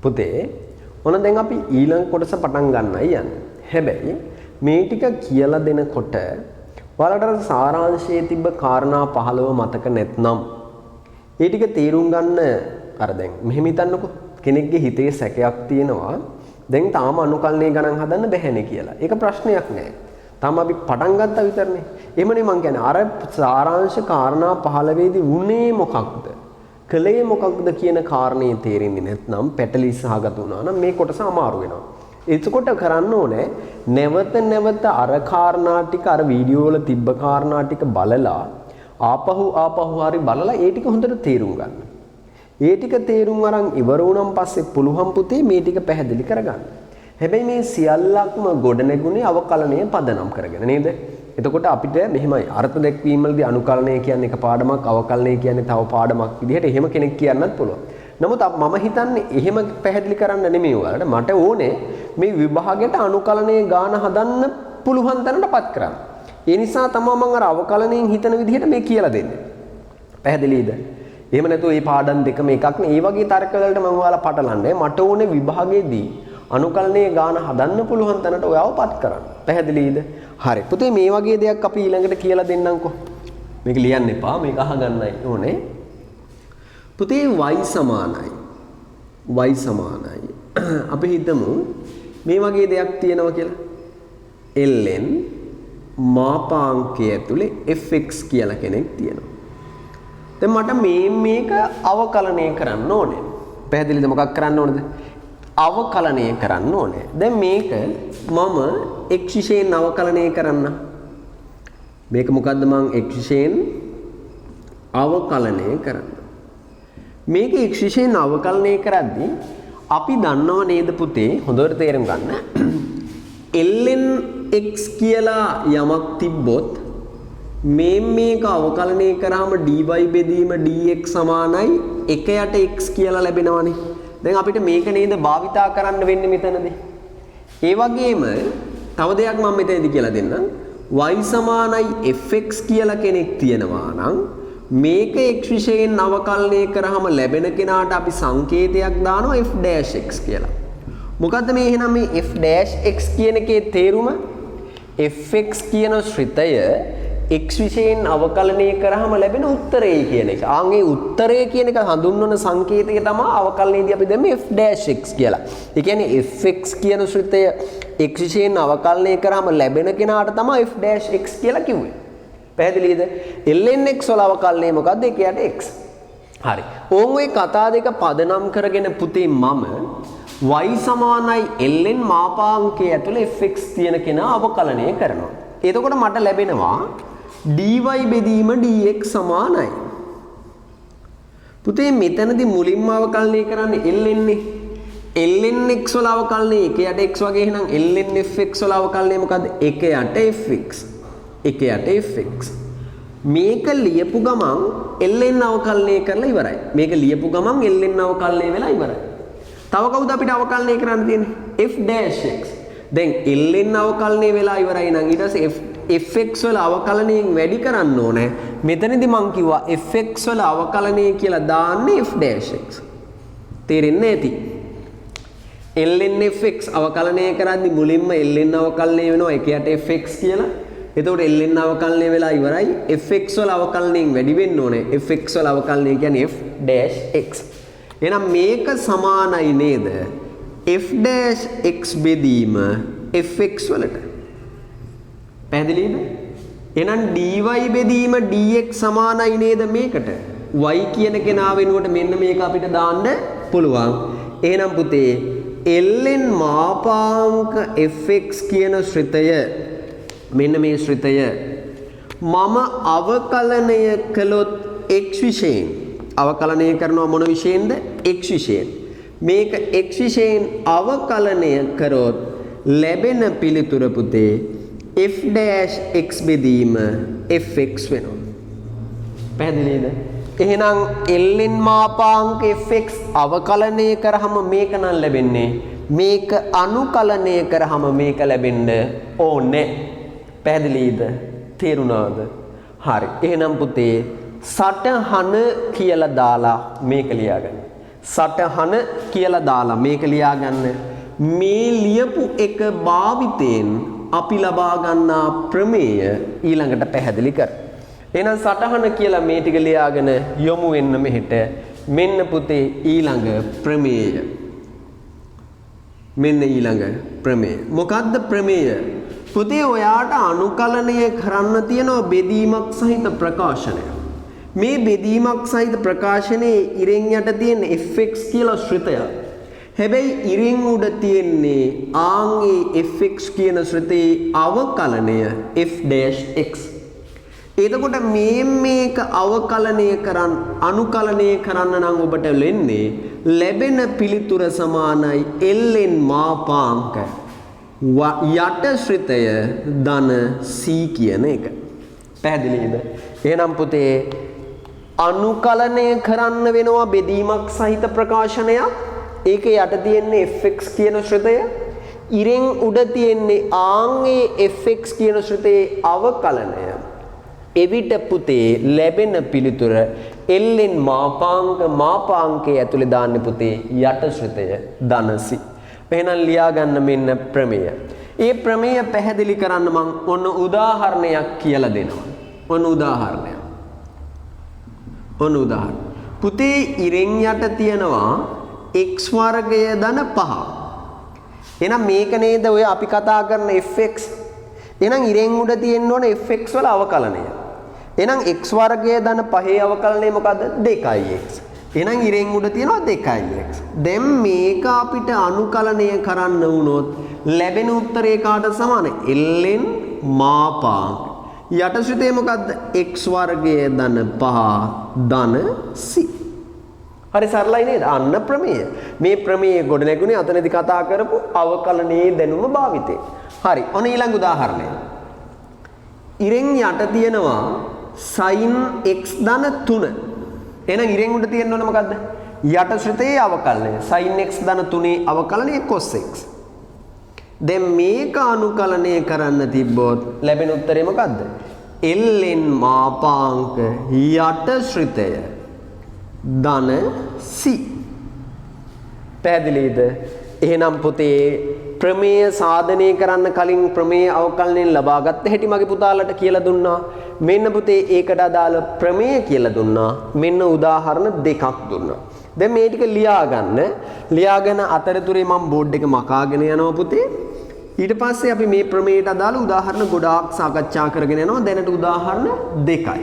පුතේ ඔන්න දැන් අපි ඊළඟ කොටස පටන් ගන්නයි යන්නේ. හැබැයි මේ ටික කියලා දෙනකොට ඔයාලට සාරාංශයේ තිබ්බ කාරණා 15 මතක නැත්නම් ඒ ටික තේරුම් ගන්න අර දැන් මෙහෙම හිතන්නකෝ කෙනෙක්ගේ හිතේ සැකයක් තියෙනවා දැන් තාම අනුකලනය ගණන් හදන්න බැහැනේ කියලා. ඒක ප්‍රශ්නයක් නෑ. තාම අපි පටන් ගත්තා විතරනේ. එහෙමනේ මං කියන්නේ අර සාරාංශ කාරණා 15 දී වුණේ මොකක්ද? කලේ මොකක්ද කියන කාරණේ තේරෙන්නේ නැත්නම් පැටලි සහගත වුණා නම් මේ කොටස අමාරු වෙනවා. එතකොට කරන්න ඕනේ නැවත නැවත අර කාරණා ටික අර වීඩියෝ වල තිබ්බ කාරණා ටික බලලා ආපහු හරි බලලා ඒ ටික හොඳට තේරුම් ගන්න. ඒ ටික තේරුම් අරන් ඉවර වුණාන් පස්සේ පුළුවන් පුතේ මේ ටික පැහැදිලි කරගන්න. හැබැයි මේ සියල්ලක්ම ගොඩනැගුණේ අවකලනය පදනම් කරගෙන නේද? එතකොට අපිට මෙහෙමයි අර්ථ දැක්වීම වලදී අනුකලනය කියන්නේ එක පාඩමක් අවකලනය කියන්නේ තව පාඩමක් විදිහට එහෙම කෙනෙක් කියන්නත් පුළුවන්. නමුත් මම හිතන්නේ එහෙම පැහැදිලි කරන්න නෙමෙයි ඔයාලට. මට ඕනේ මේ විභාගයට අනුකලනයේ ගාන හදන්න පුළුවන් තැනටපත් කරන්න. ඒ නිසා තමයි මම අර අවකලනයෙන් හිතන විදිහට මේ කියලා දෙන්නේ. පැහැදිලිද? එහෙම නැතුව මේ පාඩම් දෙකම එකක් නේ. මේ වගේ තර්ක වලට මම ඔයාලා පටලන්නේ. මට ඕනේ විභාගයේදී අනුකලනයේ ගාන හදන්න පුළුවන් තැනට ඔයාවපත් කරන්න. පැහැදිලිද? හරි. පුතේ මේ වගේ දෙයක් අපි ඊළඟට කියලා දෙන්නම්කෝ. මේක ලියන්න එපා. මේක අහගන්නයි ඕනේ. පුතේ y සමානයි. y සමානයි. අපි හිතමු මේ වගේ දෙයක් තියෙනවා කියලා. ln මාපාංකය ඇතුලේ fx කියලා කෙනෙක් තියෙනවා. දැන් මට මේක අවකලනය කරන්න ඕනේ. පැහැදිලිද මොකක් කරන්න ඕනද? අවකලනය කරන්න ඕනේ. දැන් මේක මම x විශේෂයෙන් අවකලනය කරන්න. මේක මොකද්ද මම x විශේෂයෙන් අවකලනය කරන්න. මේක x විශේෂයෙන් අවකලනය කරද්දී අපි දන්නව නේද පුතේ හොඳට තේරුම් ගන්න. ln x කියලා යමක් තිබ්බොත් මේක අවකලනය කරාම dy බෙදීම dx සමානයි 1 යට x කියලා ලැබෙනවනේ. දැන් අපිට මේක නේද භාවිතා කරන්න වෙන්නේ මෙතනදී. ඒ වගේම තව දෙයක් මම මෙතනදී කියලා දෙන්නම්. y සමානයි fx කියලා කෙනෙක් තියෙනවා නම් මේක x විශේෂයෙන් අවකලනය කරාම ලැබෙන කෙනාට අපි සංකේතයක් දානවා f'(x) කියලා. මොකද්ද මේ එහෙනම් මේ f'(x) කියන එකේ තේරුම? fx කියන ශ්‍රිතය x විශේෂයෙන් අවකලනය කරාම ලැබෙන උත්තරය කියන එක. ආන්ගේ උත්තරය කියන එක හඳුන්වන සංකේතය තමයි අවකලනයේදී අපි දැම්මේ f'(x) කියලා. ඒ කියන්නේ fx කියන ශ්‍රිතය x විශේෂයෙන් අවකලනය කරාම ලැබෙන කෙනාට තමයි f'(x) කියලා කිව්වේ. පැහැදිලිද? ln x වල අවකලනය මොකද්ද? 1 යට x. හරි. ඕන් ඔය කතා දෙක පදනම් කරගෙන පුතේ මම y සමානයි ln මාපාංකය ඇතුලේ fx තියෙන කෙනා අවකලනය කරනවා. එතකොට මට ලැබෙනවා dy බෙදීම dx සමානයි. පුතේ මෙතනදී මුලින්ම අවකලනය කරන්නේ ln නේ. ln x වල අවකලනය 1 යට x වගේ එහෙනම් ln fx වල අවකලනය මොකද්ද? 1 යට fx. 1 යට fx. මේක ලියපු ගමන් ln අවකලනය කරලා ඉවරයි. මේක ලියපු ගමන් ln අවකලනය වෙලා ඉවරයි. තව කවුද අපිට අවකලනය කරන්න තියෙන්නේ? f'(x). දැන් ln අවකලනය වෙලා ඉවරයි නම් ඊට පස්සේ fx වල අවකලනයෙන් වැඩි කරන්න ඕනේ. මෙතනදී මම කිව්වා fx වල අවකලනය කියලා දාන්නේ f'(x). තේරෙන්නේ නැති. ln fx අවකලනය කරද්දී මුලින්ම ln අවකලනය වෙනවා 1 යට fx කියලා. එතකොට ln අවකලනය වෙලා ඉවරයි. fx වල අවකලනයෙන් වැඩි වෙන්න ඕනේ. fx වල අවකලනය කියන්නේ f'(x). එහෙනම් මේක සමානයි නේද? f'(x) බෙදීම fx වලට. පැහැදිලිද? එහෙනම් dy බෙදීම dx සමානයි නේද මේකට? y කියන කෙනා වෙනුවට මෙන්න මේක අපිට දාන්න පුළුවන්. එහෙනම් පුතේ ln මාපාංක fx කියන ශ්‍රිතය මෙන්න මේ ශ්‍රිතය මම අවකලනය කළොත් x විශේෂයෙන් අවකලනය කරනවා මොන විශේෂයෙන්ද? x විශේෂයෙන්. මේක x විශේෂයෙන් අවකලනය කරොත් ලැබෙන පිළිතුර පුතේ f'(x) බෙදීම fx වෙනවා. පැහැදිලිද? එහෙනම් ln මාපාංක fx අවකලනය කරාම මේක නම් ලැබෙන්නේ. මේක අනුකලනය කරාම මේක ලැබෙන්න ඕනේ. පැහැදිලිද? තේරුණාද? හරි. එහෙනම් පුතේ සටහන කියලා දාලා මේක ලියාගන්න. සටහන කියලා දාලා මේක ලියා ගන්න. මේ ලියපු එක භාවිතයෙන් අපි ලබා ගන්නා ප්‍රමේය ඊළඟට පැහැදිලි කර. එහෙනම් සටහන කියලා මේ ටික ලියාගෙන යොමු වෙන්න මෙහෙට. මෙන්න පුතේ ඊළඟ ප්‍රමේය. මෙන්න ඊළඟ ප්‍රමේය. මොකද්ද ප්‍රමේය? පුතේ ඔයාට අනුකලනය කරන්න තියෙන බෙදීමක් සහිත ප්‍රකාශනය. මේ බෙදීමක් සහිත ප්‍රකාශනයේ ඉරෙන් යට තියෙන fx කියලා ශ්‍රිතය. හැබැයි ඉරෙන් උඩ තියෙන්නේ ආන්ගේ fx කියන ශ්‍රිතයේ අවකලනය f-x. එතකොට මේක අවකලනය කරන් අනුකලනය කරන්න නම් ඔබට වෙන්නේ ලැබෙන පිළිතුර සමානයි ln මාපාංක යට ශ්‍රිතය ධන c කියන එක. පැහැදිලිද? එහෙනම් පුතේ අනුකලනය කරන්න වෙනවා බෙදීමක් සහිත ප්‍රකාශනයක්. ඒක යට තියෙන්නේ fx කියන ශ්‍රිතය. ඉරෙන් උඩ තියෙන්නේ ආන්ගේ fx කියන ශ්‍රිතයේ අවකලනය. එවිට පුතේ ලැබෙන පිළිතුර ln මාපාංකයේ ඇතුලේ දාන්නේ පුතේ යට ශ්‍රිතය ධන c. එහෙනම් ලියා ගන්න මෙන්න ප්‍රමේය. ඒ ප්‍රමේය පැහැදිලි කරන්න මම ඔන්න උදාහරණයක් කියලා දෙනවා. ඔන්න උදාහරණයක්. පුතේ ඉරෙන් යට තියෙනවා x වර්ගය ධන 5. එහෙනම් මේක නේද ඔය අපි කතා කරන fx. එහෙනම් ඉරෙන් උඩ තියෙන්න ඕන fx වල අවකලනය. එහෙනම් x වර්ගය ධන 5 අවකලනය මොකද්ද? 2x. එහෙනම් ඉරෙන් උඩ තියෙනවා 2x. දැන් මේක අපිට අනුකලනය කරන්න වුණොත් ලැබෙන උත්තරේ කාට සමානයි? ln මාපාංක. යට ශ්‍රිතය මොකද්ද? x වර්ගය ධන 5 ධන c. හරි සරලයි නේද? අන්න ප්‍රමේය. මේ ප්‍රමේය ගොඩ නැගුණේ අතනදී කතා කරපු අවකලනයේ දැනුම භාවිතේ. හරි. ඔන්න ඊළඟ උදාහරණය. ඉරෙන් යට තියෙනවා sin x ධන 3. එහෙනම් ඉරෙන් උඩ තියෙන්න ඕන මොකද්ද? යට ශ්‍රිතයේ අවකලනය. sin x ධන 3 අවකලනය cos x. දැන් මේක අනුකලනය කරන්න තිබ්බොත් ලැබෙන උත්තරේ මොකද්ද? ln මාපාංක යට ශ්‍රිතය ධන c. පැහැදිලිද? එහෙනම් පුතේ ප්‍රමේය සාධනය කරන්න කලින් ප්‍රමේය අවකලනයෙන් ලබාගත් හැටි මගේ පුතාලට කියලා දුන්නා. මෙන්න පුතේ ඒකට අදාළ ප්‍රමේය කියලා දුන්නා. මෙන්න උදාහරණ දෙකක් දුන්නා. දැන් මේ ටික ලියාගෙන අතරතුරේ මම බෝඩ් එක මකාගෙන යනවා පුතේ. ඊට පස්සේ අපි මේ ප්‍රමේයට අදාළ උදාහරණ ගොඩාක් සාකච්ඡා කරගෙන යනවා. දැනට උදාහරණ දෙකයි.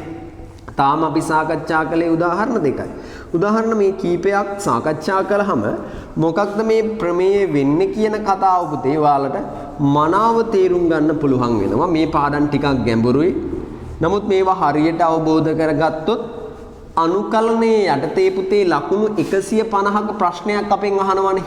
තාම අපි සාකච්ඡා කළේ උදාහරණ දෙකයි. උදාහරණ මේ කීපයක් සාකච්ඡා කළාම මොකක්ද මේ ප්‍රමේය වෙන්නේ කියන කතාව පුතේ ඔයාලට මනාව තේරුම් ගන්න පුළුවන් වෙනවා. මේ පාඩම් ටිකක් ගැඹුරුයි. නමුත් මේවා හරියට අවබෝධ කරගත්තොත් අනුකලනයේ යටතේ පුතේ ලකුණු 150ක ප්‍රශ්නයක් අපෙන් අහනවනේ.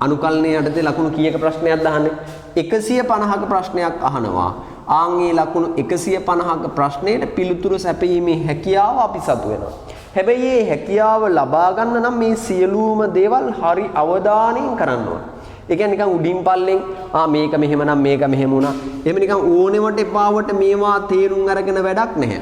අනුකලනයේ යටතේ ලකුණු කීයක ප්‍රශ්නයක්ද අහන්නේ? 150ක ප්‍රශ්නයක් අහනවා. ආන්ගේ ලකුණු 150ක ප්‍රශ්නයට පිළිතුරු සැපීමේ හැකියාව අපි සතු වෙනවා. හැබැයි මේ හැකියාව ලබා ගන්න නම් මේ සියලුම දේවල් හරි අවධානයෙන් කරන්න ඕන. ඒ කියන්නේ නිකන් උඩින් පල්ලෙන් මේක මෙහෙමනම් මේක මෙහෙම වුණා. එහෙම නිකන් ඕනෙවට එපාවට මේවා තේරුම් අරගෙන වැඩක් නැහැ.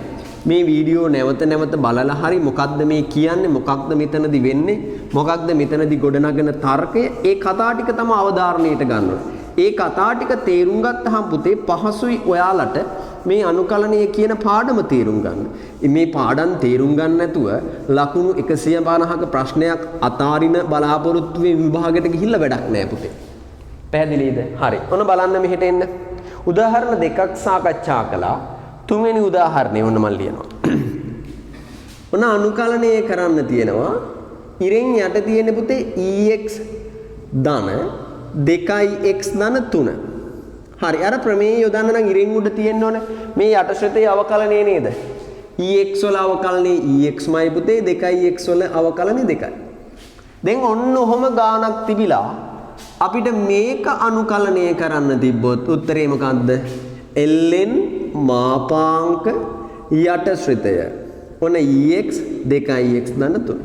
මේ වීඩියෝ නැවත බලලා හරි මොකක්ද මේ කියන්නේ, මොකක්ද මෙතනදි වෙන්නේ, මොකක්ද මෙතනදි ගොඩනගෙන තර්කය, ඒ කතා ටික තමයි අවධාරණයට ගන්න ඕනේ. ඒ කතා ටික තේරුම් ගත්තහම පුතේ පහසුයි ඔයාලට මේ අනුකලනය කියන පාඩම තේරුම් ගන්න. මේ පාඩම් තේරුම් ගන්න නැතුව ලකුණු 150ක ප්‍රශ්නයක් අතාරින බලාපොරොත්තු වෙ විභාගයට ගිහිල්ලා වැඩක් නැහැ පුතේ. පැහැදිලිද? හරි. ඔන්න බලන්න මෙහෙට එන්න. උදාහරණ දෙකක් සාකච්ඡා කළා. තුන්වෙනි උදාහරණය ඔන්න මම ලියනවා. ඔන්න අනුකලනය කරන්න තියෙනවා. ඉරෙන් යට තියෙන පුතේ ex ධන 2x ධන 3. හරි. අර ප්‍රමේය යොදන්න නම් ඉරෙන් උඩ තියෙන්න ඕනේ මේ යට ශ්‍රේතයේ අවකලනය නේද? ex වල අවකලනේ exමයි පුතේ, 2x වල අවකලනේ 2යි. දැන් ඔන්න ඔහොම ගානක් තිබිලා අපිට මේක අනුකලනය කරන්න තිබ්බොත් උත්තරේ මොකක්ද? ln මාපාංක යට ශ්‍රේතය. ඔන්න ex 2x ධන 3.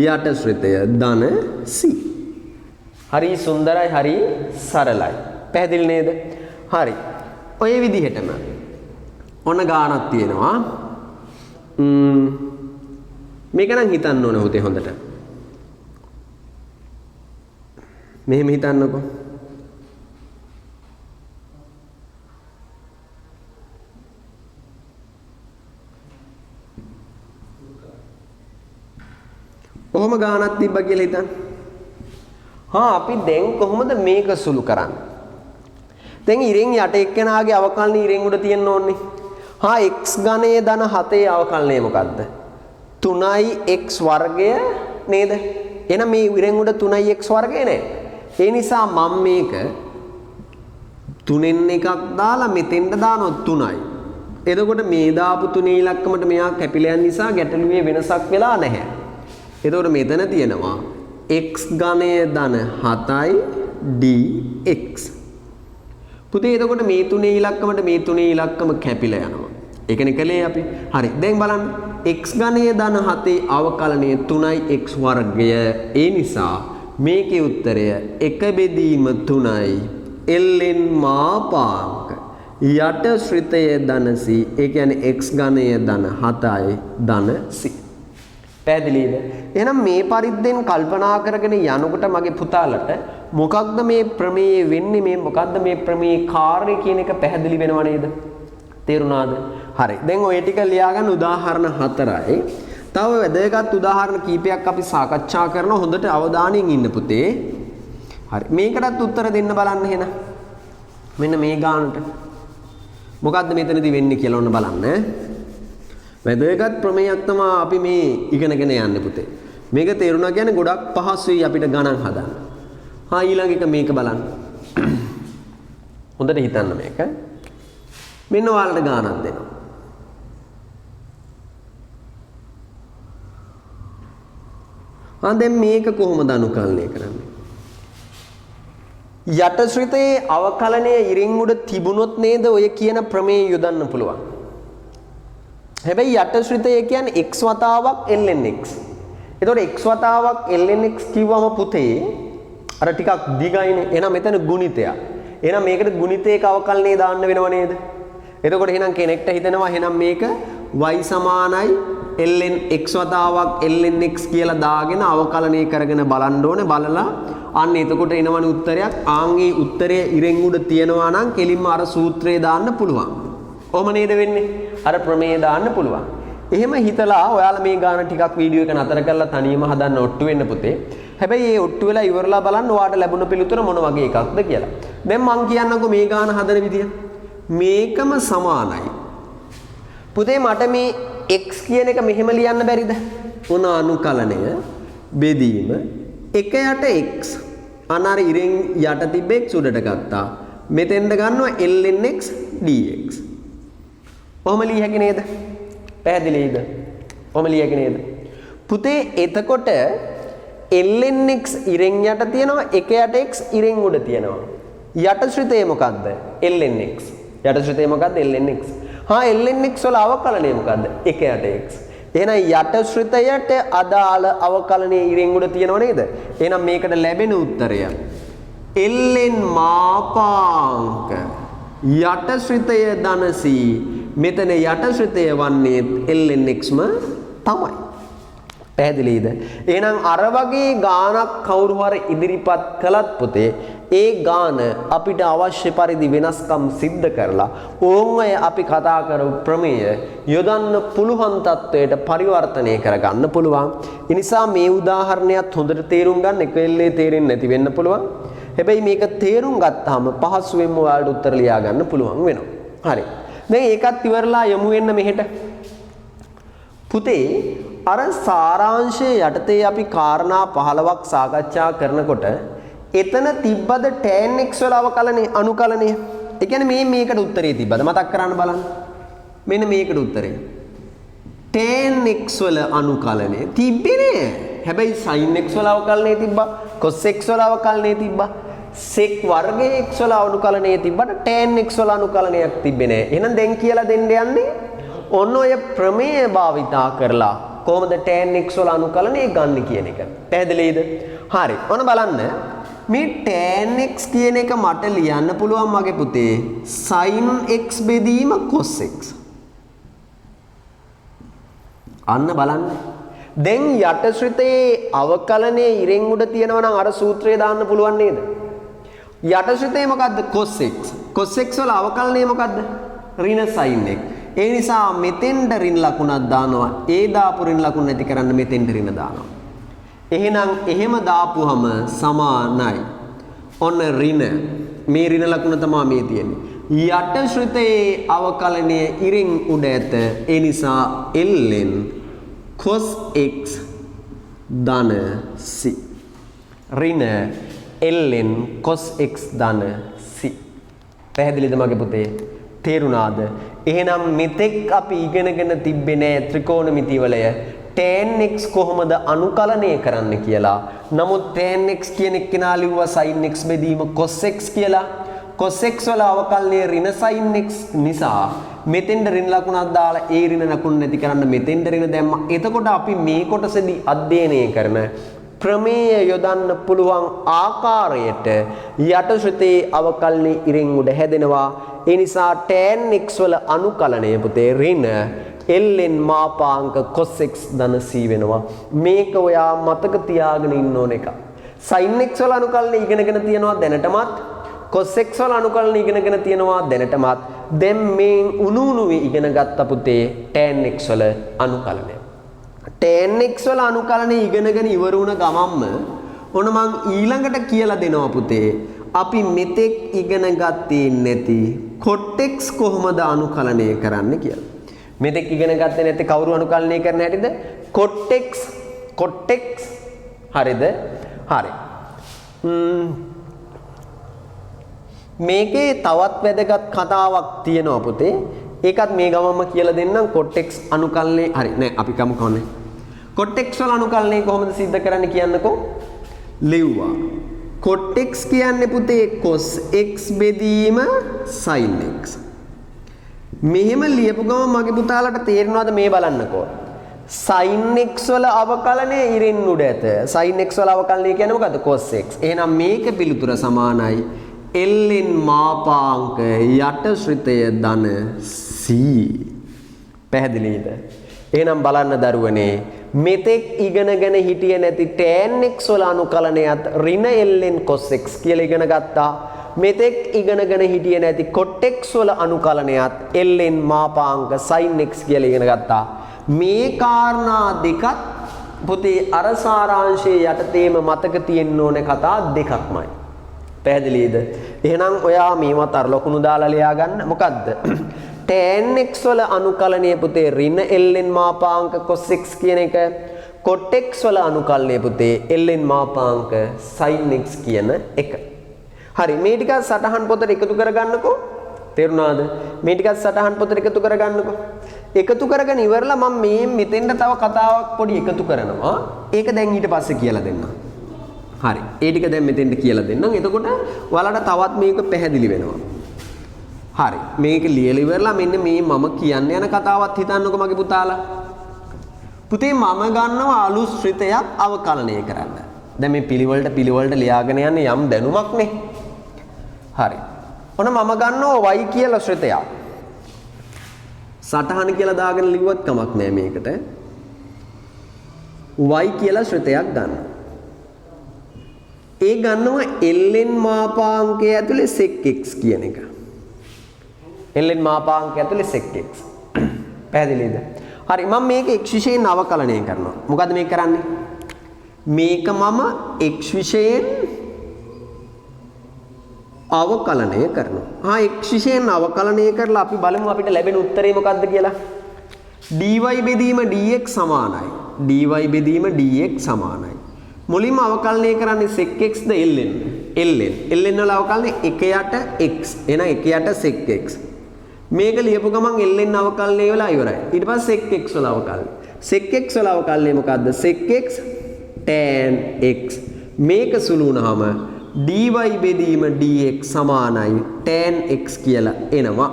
යට ශ්‍රේතය ධන c. හරි සුන්දරයි, හරි සරලයි. පැහැදිලි නේද? හරි. ඔය විදිහටම ඔන්න ගානක් තියෙනවා. මේක නම් හිතන්න ඕනේ හොතේ හොඳට. මෙහෙම හිතන්නකෝ. කොහොම ගානක් තිබ්බා කියලා හිතන්න. අපි දැන් කොහොමද මේක සුළු කරන්නේ? දැන් ඉරෙන් යට එක්කෙනාගේ අවකලනය ඉරෙන් උඩ තියෙන්න ඕනේ. x ඝනයේ ධන 7 අවකලනය මොකද්ද? 3x වර්ගය නේද? එහෙනම් මේ ඉරෙන් උඩ 3x වර්ගය නෑ. ඒ නිසා මම මේක 3න් එකක් දාලා මෙතෙන්ට දානවා 3යි. එතකොට මේ දාපු 3 ඉලක්කමට මෙයා කැපිලා යන නිසා ගැටලුවේ වෙනසක් වෙලා නැහැ. එතකොට මෙතන තියෙනවා x ඝනයේ ධන 7යි dx. පුතේ එතකොට මේ 3 ඉලක්කමට මේ 3 ඉලක්කම කැපිලා යනවා. ඒකනේ කලේ අපි. හරි. දැන් බලන්න x ඝනයේ ධන 7 අවකලනය 3x වර්ගය. ඒ නිසා මේකේ උත්තරය 1 බෙදීම 3යි ln මාපාංක යට ශ්‍රිතය ධන c. ඒ කියන්නේ x ඝනයේ ධන 7යි ධන c. පැහැදිලිද? එහෙනම් මේ පරිද්දෙන් කල්පනා කරගෙන යනකොට මගේ පුතාලට මොකක්ද මේ ප්‍රමේය වෙන්නේ, මේ මොකක්ද මේ ප්‍රමේය කාර්යය කියන එක පැහැදිලි වෙනව නේද? තේරුණාද? හරි. දැන් ඔය ටික ලියා ගන්න උදාහරණ 4යි. තව වැදගත් උදාහරණ කීපයක් අපි සාකච්ඡා කරන හොඳට අවධානයෙන් ඉන්න පුතේ. හරි. මේකටත් උත්තර දෙන්න බලන්න එහෙනම්. මෙන්න මේ ගානට. මොකක්ද මෙතනදී වෙන්නේ කියලා ඔන්න බලන්න. වැදගත් ප්‍රමේයක් තමයි අපි මේ ඉගෙනගෙන යන්නේ පුතේ. මේක තේරුණා කියන්නේ ගොඩක් පහසුයි අපිට ගණන් හදන්න. ඊළඟ එක මේක බලන්න. හොඳට හිතන්න මේක. මෙන්න ඔයාලට ගානක් දෙනවා. දැන් මේක කොහොමද අනුකලනය කරන්නේ? යට ශ්‍රිතයේ අවකලනය ඉරින් උඩ තිබුණොත් නේද ඔය කියන ප්‍රමේය යොදන්න පුළුවන්. හැබැයි යට ශ්‍රිතය කියන්නේ x වතාවක් lnx. එතකොට x වතාවක් lnx කිව්වම පුතේ අර ටිකක් දිගයිනේ. එහෙනම් මෙතන ගුණිතයක්. එහෙනම් මේකට ගුණිතයක අවකලනය දාන්න වෙනව නේද? එතකොට එහෙනම් කෙනෙක්ට හිතෙනවා එහෙනම් මේක y සමානයි ln x වතාවක් lnx කියලා දාගෙන අවකලනය කරගෙන බලන්න ඕනේ. බලලා අන්න එතකොට එනවනේ උත්තරයක්. ආන්ගේ උත්තරය ඉරෙන් උඩ තියනවා නම් කෙලින්ම අර සූත්‍රය දාන්න පුළුවන්. ඔහොම නේද වෙන්නේ? අර ප්‍රමේය දාන්න පුළුවන්. එහෙම හිතලා ඔයාලා මේ ගාන ටිකක් වීඩියෝ එක නතර කරලා තනියම හදන්න ඔට්ටු වෙන්න පුතේ. හැබැයි මේ ඔට්ටු වෙලා ඉවරලා බලන්න ඔයාට ලැබුණ පිළිතුර මොන වගේ එකක්ද කියලා. දැන් මං කියන්නකෝ මේ ගාන හදන විදිය. මේකම සමානයි. පුතේ මට මේ x කියන එක මෙහෙම ලියන්න බැරිද? මොන අනුකලනය බෙදීම 1 යට x. අනාර ඉරෙන් යට තිබ්බ x උඩට ගත්තා. මෙතෙන්ද ගන්නවා lnx dx. ඔහොම ලිය හැකි නේද? පැහැදිලිද? ඔහොම ලිය හැකි නේද? පුතේ එතකොට lnx ඉරෙන් යට තියෙනවා 1 යට x ඉරෙන් උඩ තියෙනවා. යට ශ්‍රිතය මොකද්ද? lnx. යට ශ්‍රිතය මොකද්ද? lnx. lnx වල අවකලනය මොකද්ද? 1 යට x. එහෙනම් යට ශ්‍රිතයට අදාළ අවකලනය ඉරෙන් උඩ තියෙනව නේද? එහෙනම් මේකට ලැබෙන උත්තරය ln මාපාංක යට ශ්‍රිතය ධන c. මෙතන යට ශ්‍රිතය වන්නේ lnxම තමයි. පැහැදිලිද? එහෙනම් අර වගේ ගානක් කවුරු හරි ඉදිරිපත් කළත් පුතේ ඒ ගාන අපිට අවශ්‍ය පරිදි වෙනස්කම් සිද්ධ කරලා ඕන්වය අපි කතා කරපු ප්‍රමේය යොදන්න පුළුවන් තත්වයට පරිවර්තනය කරගන්න පුළුවන්. ඒ නිසා මේ උදාහරණයත් හොඳට තේරුම් ගන්න. එක වෙලේ තේරෙන්නේ නැති වෙන්න පුළුවන්. හැබැයි මේක තේරුම් ගත්තාම පහසුවෙන්ම ඔයාලට උත්තර ලියා ගන්න පුළුවන් වෙනවා. හරි. දැන් ඒකත් ඉවරලා යමු වෙන්න මෙහෙට. පුතේ අර සාරාංශයේ යටතේ අපි කාරණා 15ක් සාකච්ඡා කරනකොට එතන තිබ්බද tan x වල අවකලනය අනුකලනය? ඒ කියන්නේ මේකට උත්තරේ තිබ්බද? මතක් කරන්න බලන්න. මෙන්න මේකට උත්තරේ. tan x වල අනුකලනය තිබ්බේ නෑ. හැබැයි sin x වල අවකලනය තිබ්බා. cos x වල අවකලනය තිබ්බා. sec වර්ගයේ x වල අනුකලනය තිබ්බට tan x වල අනුකලනයක් තිබ්බේ නෑ. එහෙනම් දැන් කියලා දෙන්න යන්නේ ඔන්න ඔය ප්‍රමේය භාවිතා කරලා කොහොමද tan x වල අනුකලනය ගන්න කියන එක. පැහැදිලිද? හරි. ඔන්න බලන්න. මේ tan x කියන එක මට ලියන්න පුළුවන් මගේ පුතේ sin x බෙදීම cos x. අන්න බලන්න. දැන් යටශ්‍රිතයේ අවකලනයේ ඉරෙන් උඩ තියෙනවා නම් අර සූත්‍රය දාන්න පුළුවන් නේද? යටශ්‍රිතේ මොකද්ද? cos x. cos x වල අවකලනය මොකද්ද? ඍණ sin x. ඒ නිසා මෙතෙන්ට ඍණ ලකුණක් දානවා. ඒ දාපු ඍණ ලකුණ නැති කරන්න මෙතෙන්ට ඍණ දානවා. එහෙනම් එහෙම දාපුවම සමානයි. ඔන්න ඍණ. මේ ඍණ ලකුණ තමයි මේ තියෙන්නේ. යටශ්‍රිතයේ අවකලනයේ ඉරෙන් උඩ ඇත. ඒ නිසා ln cos x ධන c. ඍණ ln cos x ධන c. පැහැදිලිද මගේ පුතේ? තේරුණාද? එහෙනම් මෙතෙක් අපි ඉගෙනගෙන තිබ්බේ නෑ ත්‍රිකෝණමිති වලය tan x කොහොමද අනුකලනය කරන්න කියලා. නමුත් tan x කියන එක්කෙනා ලිව්වා sin x බෙදීම cos x කියලා. cos x වල අවකලනයේ ඍණ sin x නිසා මෙතෙන්ට ඍණ ලකුණක් දාලා ඒ ඍණ ලකුණ නැති කරන්න මෙතෙන්ට ඍණ දැම්මා. එතකොට අපි මේ කොටසදී අධ්‍යයනය කරන ප්‍රමේය යොදන්න පුළුවන් ආකාරයට යටශ්‍රිතයේ අවකලනයේ ඉරෙන් උඩ හැදෙනවා. ඒ නිසා tan x වල අනුකලනය පුතේ ඍණ ln මාපාංක cos x ධන c වෙනවා. මේක ඔයා මතක තියාගෙන ඉන්න ඕන එක. sin x වල අනුකලනය ඉගෙනගෙන තියනවා දැනටමත්. cos x වල අනුකලනය ඉගෙනගෙන තියනවා දැනටමත්. දැන් මේ උණුවේ ඉගෙන ගත්ත පුතේ tan x වල අනුකලනය. tan x වල අනුකලනය ඉගෙනගෙන ඉවර වුණ ගමන්ම ඔන්න මං ඊළඟට කියලා දෙනවා පුතේ. අපි මෙතෙක් ඉගෙන ගත්තේ නැති cot x කොහොමද අනුකලනය කරන්න කියලා. මෙතෙක් ඉගෙන ගත්තේ නැති කවුරු අනුකලනය කරන හැටිද? cot x හරිද? හරි. මේකේ තවත් වැදගත් කතාවක් තියෙනවා පුතේ. ඒකත් මේ ගමන්ම කියලා දෙන්නම්. cot x අනුකලනය හරි නෑ අපි කමු කොහොනේ. cot x වල අනුකලනය කොහොමද සිද්ධ කරන්න කියන්නකෝ. ලිව්වා. cot x කියන්නේ පුතේ cos x බෙදීම sin x. මෙහෙම ලියපු ගමන් මගේ පුතාලට තේරෙනවද මේ බලන්නකෝ. sin x වල අවකලනය ඉරෙන් උඩ ඇත. sin x වල අවකලනය කියන්නේ මොකද්ද? cos x. එහෙනම් මේක පිළිතුර සමානයි ln මාපාංක යටශ්‍රිතය ධන c. පැහැදිලිද? එහෙනම් බලන්න දරුවනේ මෙතෙක් ඉගෙනගෙන හිටියේ නැති tan x වල අනුකලනයත් ඍණ ln cos x කියලා ඉගෙන ගත්තා. මෙතෙක් ඉගෙනගෙන හිටියේ නැති cot x වල අනුකලනයත් ln මාපාංක sin x කියලා ඉගෙන ගත්තා. මේ කාරණා දෙකත් පුතේ අර සාරාංශයේ යටතේම මතක තියෙන්න ඕනේ කතා දෙකක්මයි. පැහැදිලිද? එහෙනම් ඔයා මේවත් අර ලකුණු දාලා ලියා ගන්න. මොකද්ද? tan x වල අනුකලනය පුතේ ඍණ ln මාපාංක cos x කියන එක. cot x වල අනුකලනය පුතේ ln මාපාංක sin x කියන එක. හරි මේ ටික සටහන් පොතට එකතු කරගන්නකෝ. තේරුණාද? මේ ටික සටහන් පොතට එකතු කරගන්නකෝ. එකතු කරගෙන ඉවරලා මම මේ මෙතෙන්ට තව කතාවක් පොඩි එකතු කරනවා. ඒක දැන් ඊට පස්සේ කියලා දෙන්නම්. හරි. ඒ ටික දැන් මෙතෙන්ට කියලා දෙන්නම්. එතකොට ඔයාලට තවත් මේක පැහැදිලි වෙනවා. හරි. මේක ලියලා ඉවරලා මෙන්න මේ මම කියන්න යන කතාවත් හිතන්නකෝ මගේ පුතාලා. පුතේ මම ගන්නවා අනුශ්‍රිතයක් අවකලනය කරන්න. දැන් මේ පිළිවෙලට ලියාගෙන යන්නේ යම් දැනුමක් නේ. හරි. ඔන්න මම ගන්නවා y කියලා ශ්‍රිතයක්. සටහන කියලා දාගෙන ලිව්වත් කමක් නෑ මේකට. y කියලා ශ්‍රිතයක් ගන්න. ඒ ගන්නවා ln මාපාංකය ඇතුලේ sec x කියන එක. ln මාපාංකය ඇතුලේ sec x. පැහැදිලිද? හරි මම මේක x විශේෂයෙන් අවකලනය කරනවා. මොකද්ද මේක කරන්නේ? මේක මම x විශේෂයෙන් අවකලනය කරනවා. x විශේෂයෙන් අවකලනය කරලා අපි බලමු අපිට ලැබෙන උත්තරේ මොකද්ද කියලා. dy බෙදීම dx සමානයි. dy බෙදීම dx සමානයි. මුලින්ම අවකලනය කරන්නේ sec x ද ln. ln වල අවකලනය 1 යට x. එහෙනම් 1 යට sec x. මේක ලියපු ගමන් ln අවකලනය වෙලා ඉවරයි. ඊට පස්සේ sec x වල අවකලනය. sec x වල අවකලනය මොකද්ද? sec x tan x. මේක සුළු වුණාම dy බෙදීම dx සමානයි tan x කියලා එනවා.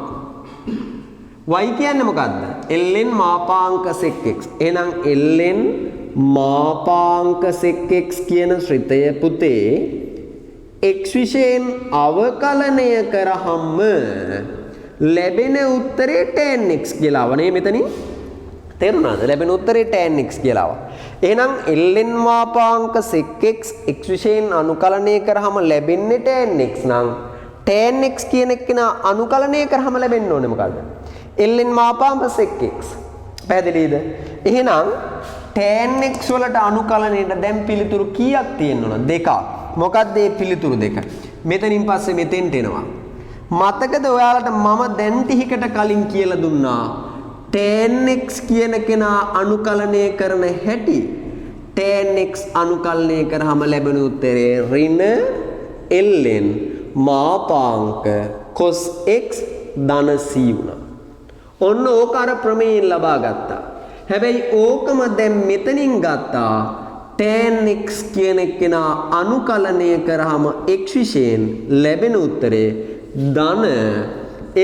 y කියන්නේ මොකද්ද? ln මාපාංක sec x. එහෙනම් ln මාපාංක sec x කියන ශ්‍රිතය පුතේ x විශේෂයෙන් අවකලනය කරාම ලැබෙන උත්තරේ tan x කියලා ආවනේ මෙතනින්. තේරුණාද? ලැබෙන උත්තරේ tan x කියලා ආවා. එහෙනම් ln මාපාංක sec x x විශේෂයෙන් අනුකලනය කරාම ලැබෙන්නේ tan x නම් tan x කියන එක නා අනුකලනය කරාම ලැබෙන්න ඕනේ මොකද්ද? ln මාපාංක sec x. පැහැදිලිද? එහෙනම් tan x වලට අනුකලනයට දැන් පිළිතුරු කීයක් තියෙන්න ඕන? දෙකක්. මොකක්ද මේ පිළිතුරු දෙක? මෙතනින් පස්සේ මෙතෙන්ට එනවා. මතකද ඔයාලට මම දැන් ටිකකට කලින් කියලා දුන්නා tan x කියන කෙනා අනුකලනය කරන හැටි tan x අනුකලනය කරාම ලැබෙන උත්තරේ ඍණ ln මාපාංක cos x ධන c වුණා. ඔන්න ඕක අර ප්‍රමේයෙන් ලබා ගත්තා. හැබැයි ඕකම දැන් මෙතනින් ගත්තා tan x කියන කෙනා අනුකලනය කරාම x විශේෂයෙන් ලැබෙන උත්තරේ ධන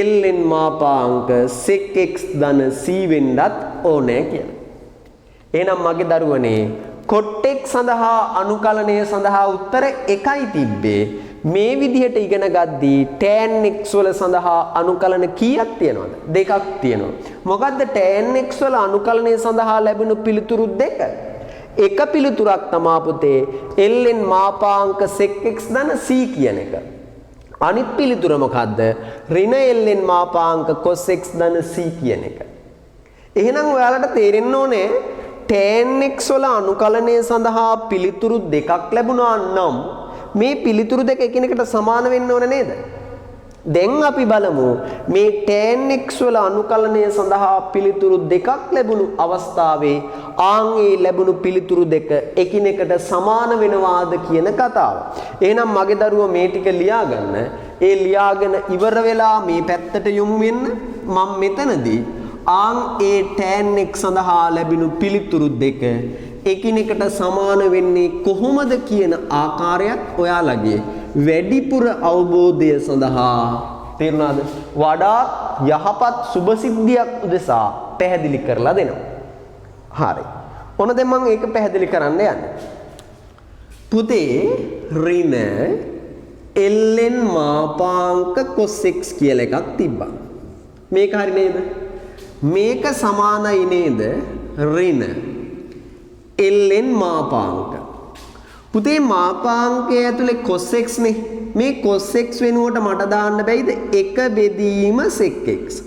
ln මාපාංක sec x ධන c වෙන්නත් ඕනේ කියලා. එහෙනම් මගේ දරුවනේ cot x සඳහා අනුකලනය සඳහා උත්තර එකයි තිබ්බේ. මේ විදිහට ඉගෙන ගද්දී tan x වල සඳහා අනුකලන කීයක් තියෙනවද? දෙකක් තියෙනවා. මොකද්ද tan x වල අනුකලනය සඳහා ලැබුණු පිළිතුරු දෙක? එක පිළිතුරක් තමා පුතේ ln මාපාංක sec x ධන c කියන එක. අනිත් පිළිතුර මොකද්ද? ඍණ ln මාපාංක cos x ධන c කියන එක. එහෙනම් ඔයාලට තේරෙන්න ඕනේ tan x වල අනුකලනය සඳහා පිළිතුරු දෙකක් ලැබුණා නම් මේ පිළිතුරු දෙක එකිනෙකට සමාන වෙන්න ඕන නේද? දැන් අපි බලමු මේ tan x වල අනුකලනය සඳහා පිළිතුරු දෙකක් ලැබුණු අවස්ථාවේ ඒ ලැබුණු පිළිතුරු දෙක එකිනෙකට සමාන වෙනවාද කියන කතාව. එහෙනම් මගේ දරුවෝ මේ ටික ලියාගන්න. ඒ ලියාගෙන ඉවර වෙලා මේ පැත්තට යොමු වෙන්න. මම මෙතනදී ඒ tan x සඳහා ලැබුණු පිළිතුරු දෙක එකිනෙකට සමාන වෙන්නේ කොහොමද කියන ආකාරයත් ඔයාලගේ වැඩිපුර අවබෝධය සඳහා තේරුණාද? වඩා යහපත් සුභසිද්ධියක් උදෙසා පැහැදිලි කරලා දෙනවා. හරි. ඔන්න දැන් මම ඒක පැහැදිලි කරන්න යන්නේ. පුතේ ඍණ ln මාපාංක cos x කියලා එකක් තිබ්බා. මේක හරි නේද? මේක සමානයි නේද? ඍණ ln මාපාංක. පුතේ මාපාංකය ඇතුලේ cos x නේ. මේ cos x වෙනුවට මට දාන්න බැයිද? 1 බෙදීම sec x.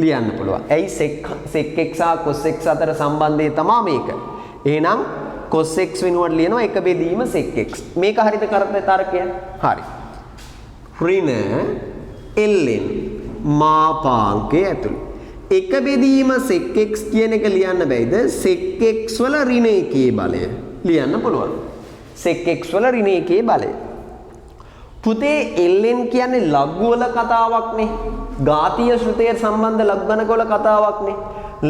ලියන්න පුළුවන්. ඇයි sec x හා cos x අතර සම්බන්ධය තමයි මේක. එහෙනම් cos x වෙනුවට ලියනවා 1 බෙදීම sec x. මේක හරිද තර්කය? හරි. ඍණ ln මාපාංකය ඇතුලේ 1 බෙදීම sec x කියන එක ලියන්න බැයිද? sec x වල ඍණ එකේ බලය ලියන්න පුළුවන්. sec x වල ඍණ එකේ බලය. පුතේ ln කියන්නේ ලඝු වල කතාවක් නේ. ඝාතීය ශ්‍රුතයේ සම්බන්ධ ලඝු ගණක වල කතාවක් නේ.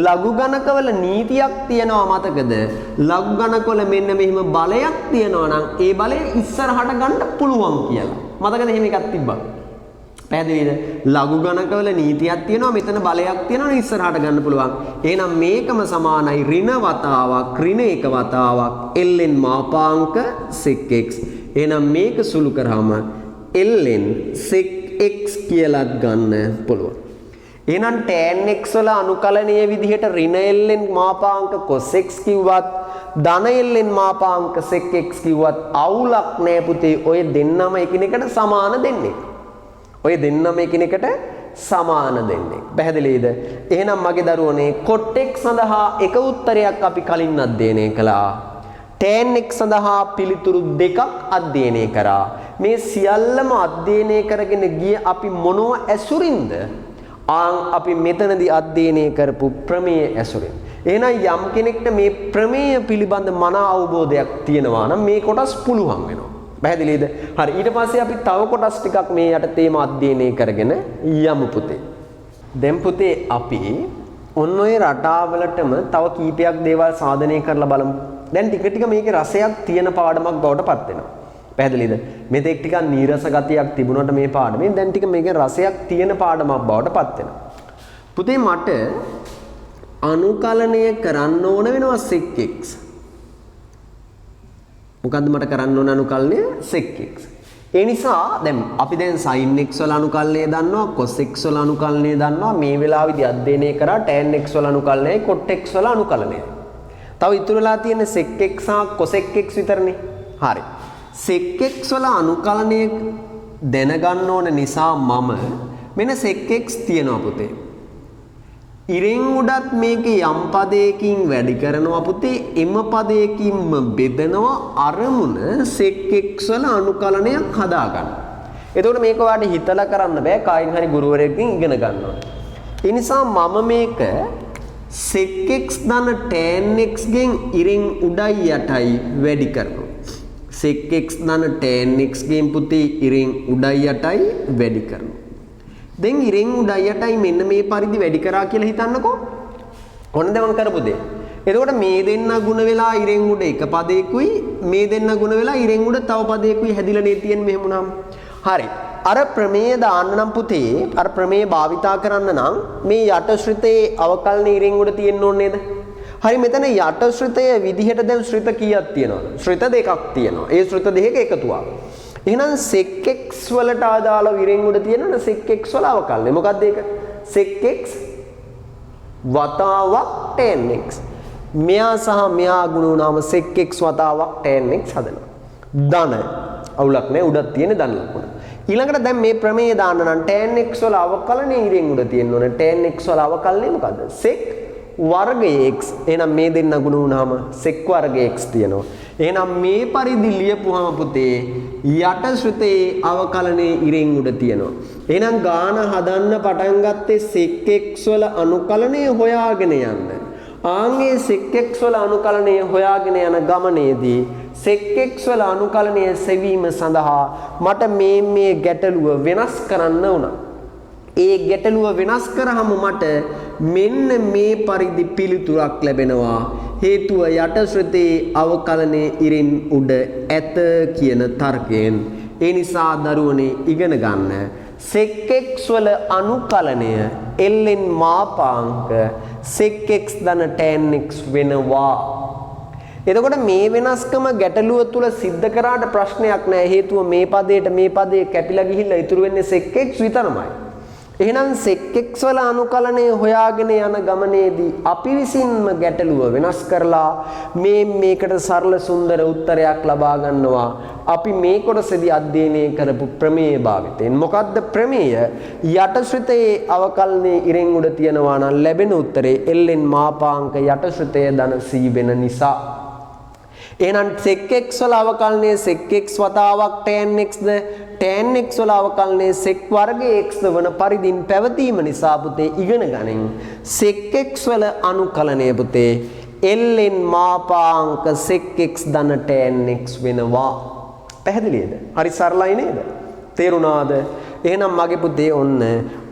ලඝු ගණක වල නීතියක් තියෙනවා මතකද? ලඝු ගණක වල මෙන්න මෙහිම බලයක් තියෙනවා නම් ඒ බලය ඉස්සරහට ගන්න පුළුවන් කියලා. මතකද එහෙම එකක් තිබ්බා? පැහැදිලිද? ලඝු ගණකවල නීතියක් තියෙනවා මෙතන බලයක් තියෙනවා ඉස්සරහට ගන්න පුළුවන්. එහෙනම් මේකම සමානයි ඍණ වතාවක් ඍණ එක වතාවක් ln මාපාංක sec x. එහෙනම් මේක සුළු කරාම ln sec x කියලාත් ගන්න පුළුවන්. එහෙනම් tan x වල අනුකලනීය විදිහට ඍණ ln මාපාංක cos x කිව්වත් ධන ln මාපාංක sec x කිව්වත් අවුලක් නෑ පුතේ. ඔය දෙන්නම එකිනෙකට සමාන දෙන්නේ. ඔය දෙන්නම එකිනෙකට සමාන දෙන්නේ. පැහැදිලිද? එහෙනම් මගේ දරුවනේ cot x සඳහා එක උත්තරයක් අපි කලින් අධ්‍යයනය කළා. tan x සඳහා පිළිතුරු දෙකක් අධ්‍යයනය කරා. මේ සියල්ලම අධ්‍යයනය කරගෙන ගිය අපි මොනව ඇසුරින්ද? අපි මෙතනදී අධ්‍යයනය කරපු ප්‍රමේය ඇසුරින්. එහෙනම් යම් කෙනෙක්ට මේ ප්‍රමේය පිළිබඳ මන අවබෝධයක් තියෙනවා නම් මේ කොටස් පුළුවන් වෙනවා. පැහැදිලිද? හරි. ඊට පස්සේ අපි තව කොටස් ටිකක් මේ යටතේම අධ්‍යයනය කරගෙන යමු පුතේ. දැන් පුතේ අපි ඔන්න ඔය රටාවලටම තව කීපයක් දේවල් සාධනය කරලා බලමු. දැන් ටික ටික මේකේ රසයක් තියෙන පාඩමක් බවට පත් වෙනවා. පැහැදිලිද? මෙතෙක් ටිකක් නීරස ගතියක් තිබුණාට මේ පාඩමෙන් දැන් ටික මේකේ රසයක් තියෙන පාඩමක් බවට පත් වෙනවා. පුතේ මට අනුකලනය කරන්න ඕන වෙනවා sec x. මොකද්ද මට කරන්න ඕන අනුකලනය? sec x. ඒ නිසා දැන් අපි දැන් sin x වල අනුකලනය දන්නවා, cos x වල අනුකලනය දන්නවා. මේ වෙලාවේදී අධ්‍යයනය කරා tan x වල අනුකලනයයි cot x වල අනුකලනයයි. තව ඉතුරු වෙලා තියෙන sec x සහ cosec x විතරනේ. හරි. sec x වල අනුකලනය දැනගන්න ඕන නිසා මම මෙන්න sec x තියනවා පුතේ. ඉරෙන් උඩත් මේක යම් පදයකින් වැඩි කරනවා පුතේ, එම පදයකින්ම බෙදනවා අරමුණ sec x වල අනුකලනයක් හදාගන්න. එතකොට මේක ඔයාලට හිතලා කරන්න බෑ, කායින් හරි ගුරුවරයෙක්ගෙන් ඉගෙන ගන්න ඕනේ. ඒ නිසා මම මේක sec x ධන tan x ගෙන් ඉරෙන් උඩයි යටයි වැඩි කරනවා. sec x ධන tan x ගෙන් පුතේ ඉරෙන් උඩයි යටයි වැඩි කරනවා. දැන් ඉරෙන් උඩයි යටයි මෙන්න මේ පරිදි වැඩි කරා කියලා හිතන්නකෝ. ඔන්න දැන් මම කරපු දේ. එතකොට මේ දෙන්න ගුණ වෙලා ඉරෙන් උඩ එක පදයකුයි, මේ දෙන්න ගුණ වෙලා ඉරෙන් උඩ තව පදයකුයි හැදිලා නේ තියෙන්නේ මෙහෙම උනම. හරි. අර ප්‍රමේය දාන්න නම් පුතේ, අර ප්‍රමේය භාවිතා කරන්න නම් මේ යට ශ්‍රිතයේ අවකලන ඉරෙන් උඩ තියෙන්න ඕනේ නේද? හරි, මෙතන යට ශ්‍රිතය විදිහට දැන් ශ්‍රිත කීයක් තියෙනවද? ශ්‍රිත දෙකක් තියෙනවා. ඒ ශ්‍රිත දෙකක එකතුවක්. එහෙනම් sec x වලට අදාළව ඉරෙන් උඩ තියෙනවා sec x වල අවකලනය. මොකක්ද ඒක? sec x වතාවක් tan x. මෙයා සහ මෙයා ගුණ වුණාම sec x වතාවක් tan x හදනවා. ධන අවුලක් නැහැ, උඩක් තියෙන ධන ලකුණ. ඊළඟට දැන් මේ ප්‍රමේය දාන්න නම් tan x වල අවකලනය ඉරෙන් උඩ තියෙන්න ඕනේ. tan x වල අවකලනය මොකද්ද? sec වර්ගය x. එහෙනම් මේ දෙන්න ගුණ වුණාම sec වර්ගය x තියෙනවා. එහෙනම් මේ පරිදි ලියපුවාම පුතේ යට ශ්‍රිතයේ අවකලනයේ ඉරෙන් උඩ තියෙනවා. එහෙනම් ගාන හදන්න පටන් ගත්තේ sec x වල අනුකලනය හොයාගෙන යන්න. ආන්ගේ sec x වල අනුකලනය හොයාගෙන යන ගමනේදී sec x වල අනුකලනය සෙවීම සඳහා මට මේ ගැටලුව වෙනස් කරන්න වුණා. ඒ ගැටලුව වෙනස් කරාම මට මෙන්න මේ පරිදි පිළිතුරක් ලැබෙනවා. හේතුව යට ශ්‍රිතයේ අවකලනයේ ඉරෙන් උඩ ඇත කියන තර්කයෙන්. ඒ නිසා දරුවනේ ඉගෙන ගන්න sec x වල අනුකලනය ln මාපාංක sec x ධන tan x වෙනවා. එතකොට මේ වෙනස්කම ගැටලුව තුල සිද්ධ කරාට ප්‍රශ්නයක් නැහැ. හේතුව මේ පදයට මේ පදේ කැපිලා ගිහිල්ලා ඉතුරු වෙන්නේ sec x විතරමයි. එහෙනම් sec x වල අනුකලනය හොයාගෙන යන ගමනේදී අපි විසින්ම ගැටලුව වෙනස් කරලා මේකට සරල සුන්දර උත්තරයක් ලබා ගන්නවා. අපි මේ කොටසේදී අධ්‍යයනය කරපු ප්‍රමේය භාවිතයෙන්. මොකද්ද ප්‍රමේය? යට ශ්‍රිතයේ අවකලනයේ ඉරෙන් උඩ තියනවා නම් ලැබෙන උත්තරේ ln මාපාංක යට ශ්‍රිතය ධන c වෙන නිසා. එහෙනම් sec x වල අවකලනයේ sec x වතාවක් tan x ද, tan x වල අවකලනයේ sec වර්ගය x ද වන පරිදින් පැවතීම නිසා පුතේ ඉගෙන ගනින් sec x වල අනුකලනය පුතේ ln මාපාංක sec x ධන tan x වෙනවා. පැහැදිලිද? හරි සරලයි නේද? තේරුණාද? එහෙනම් මගේ පුතේ ඔන්න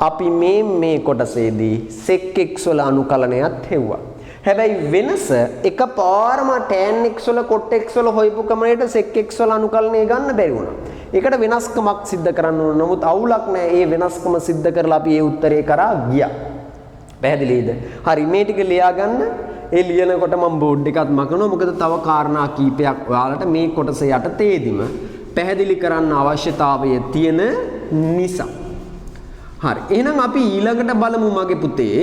අපි මේ කොටසේදී sec x වල අනුකලනයත් හෙව්වා. හැබැයි වෙනස එකපාරම tan x වල cot x වල හොයපු ක්‍රමයට sec x වල අනුකලනය ගන්න බැරි වුණා. ඒකට වෙනස්කමක් සිද්ධ කරන්න ඕන. නමුත් අවුලක් නැහැ. ඒ වෙනස්කම සිද්ධ කරලා අපි ඒ උත්තරේ කරා ගියා. පැහැදිලිද? හරි, මේ ටික ලියා ගන්න. ඒ ලියනකොට මම බෝඩ් එකත් මකනවා. මොකද තව කාරණා කීපයක් ඔයාලට මේ කොටස යටතේදීම පැහැදිලි කරන්න අවශ්‍යතාවය තියෙන නිසා. හරි. එහෙනම් අපි ඊළඟට බලමු මගේ පුතේ.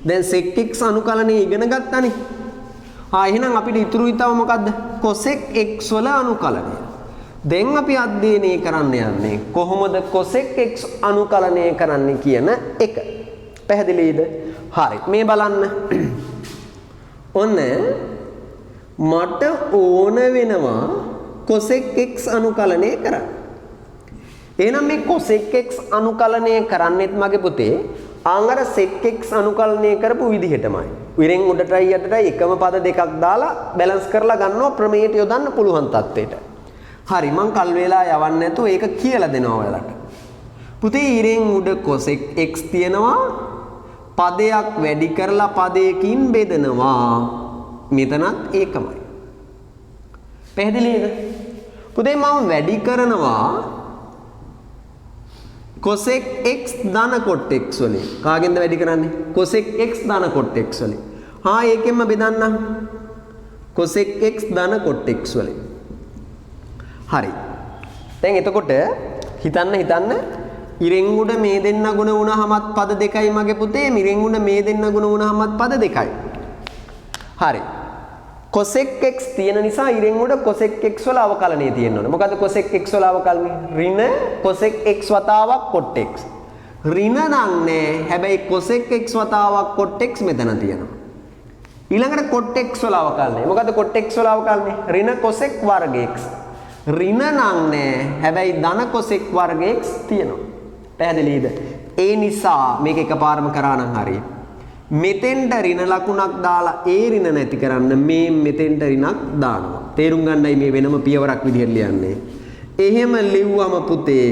දැන් sec x අනුකලනය ඉගෙන ගත්තානේ. එහෙනම් අපිට ඉතුරු ඉතව මොකද්ද? cosec x වල අනුකලනය. දැන් අපි අධ්‍යයනය කරන්න යන්නේ කොහොමද cosec x අනුකලනය කරන්නේ කියන එක. පැහැදිලිද? හරි, මේ බලන්න. ඔන්න මට ඕන වෙනවා cosec x අනුකලනය කරන්න. එහෙනම් මේ cosec x අනුකලනය කරන්නෙත් මගේ පුතේ අර sec x අනුකලනය කරපු විදිහටමයි. ඉරෙන් උඩටයි යටටයි එකම පද දෙකක් දාලා බැලන්ස් කරලා ගන්නවා ප්‍රමේයට යොදන්න පුළුවන් තත්ත්වයට. හරි, මං කල් වේලා යවන්න නැතුව ඒක කියලා දෙනවා ඔයාලට. පුතේ ඉරෙන් උඩ cosec x තියෙනවා. පදයක් වැඩි කරලා පදයකින් බෙදනවා. මෙතනත් ඒකමයි. පැහැදිලිද? පුතේ මම වැඩි කරනවා cosec x ධන cot x වලින්. කාගෙන්ද වැඩි කරන්නේ? cosec x ධන cot x වලින්. ඒකෙන්ම බෙදන්න. cosec x ධන cot x වලින්. හරි. දැන් එතකොට හිතන්න ඉරෙන් උඩ මේ දෙන්න ගුණ වුණාමත් පද දෙකයි මගේ පුතේ. ඉරෙන් උඩ මේ දෙන්න ගුණ වුණාමත් පද දෙකයි. හරි. cosec x තියෙන නිසා ඉරෙන් උඩ cosec x වල අවකලනය තියෙන්න ඕනේ. මොකද්ද cosec x වල අවකලනය? ඍණ cosec x වතාවක් cot x. ඍණ නම් නෑ. හැබැයි cosec x වතාවක් cot x මෙතන තියෙනවා. ඊළඟට cot x වල අවකලනය. මොකද්ද cot x වල අවකලනය? ඍණ cosec වර්ග x. ඍණ නම් නෑ. හැබැයි ධන cosec වර්ග x තියෙනවා. පැහැදිලිද? ඒ නිසා මේක එකපාරම කරා නම් හරියි. මෙතෙන්ට ඍණ ලකුණක් දාලා ඒ ඍණ නැති කරන්න මේ මෙතෙන්ට ඍණක් දානවා. තේරුම් ගන්නයි මේ වෙනම පියවරක් විදිහට ලියන්නේ. එහෙම ලිව්වම පුතේ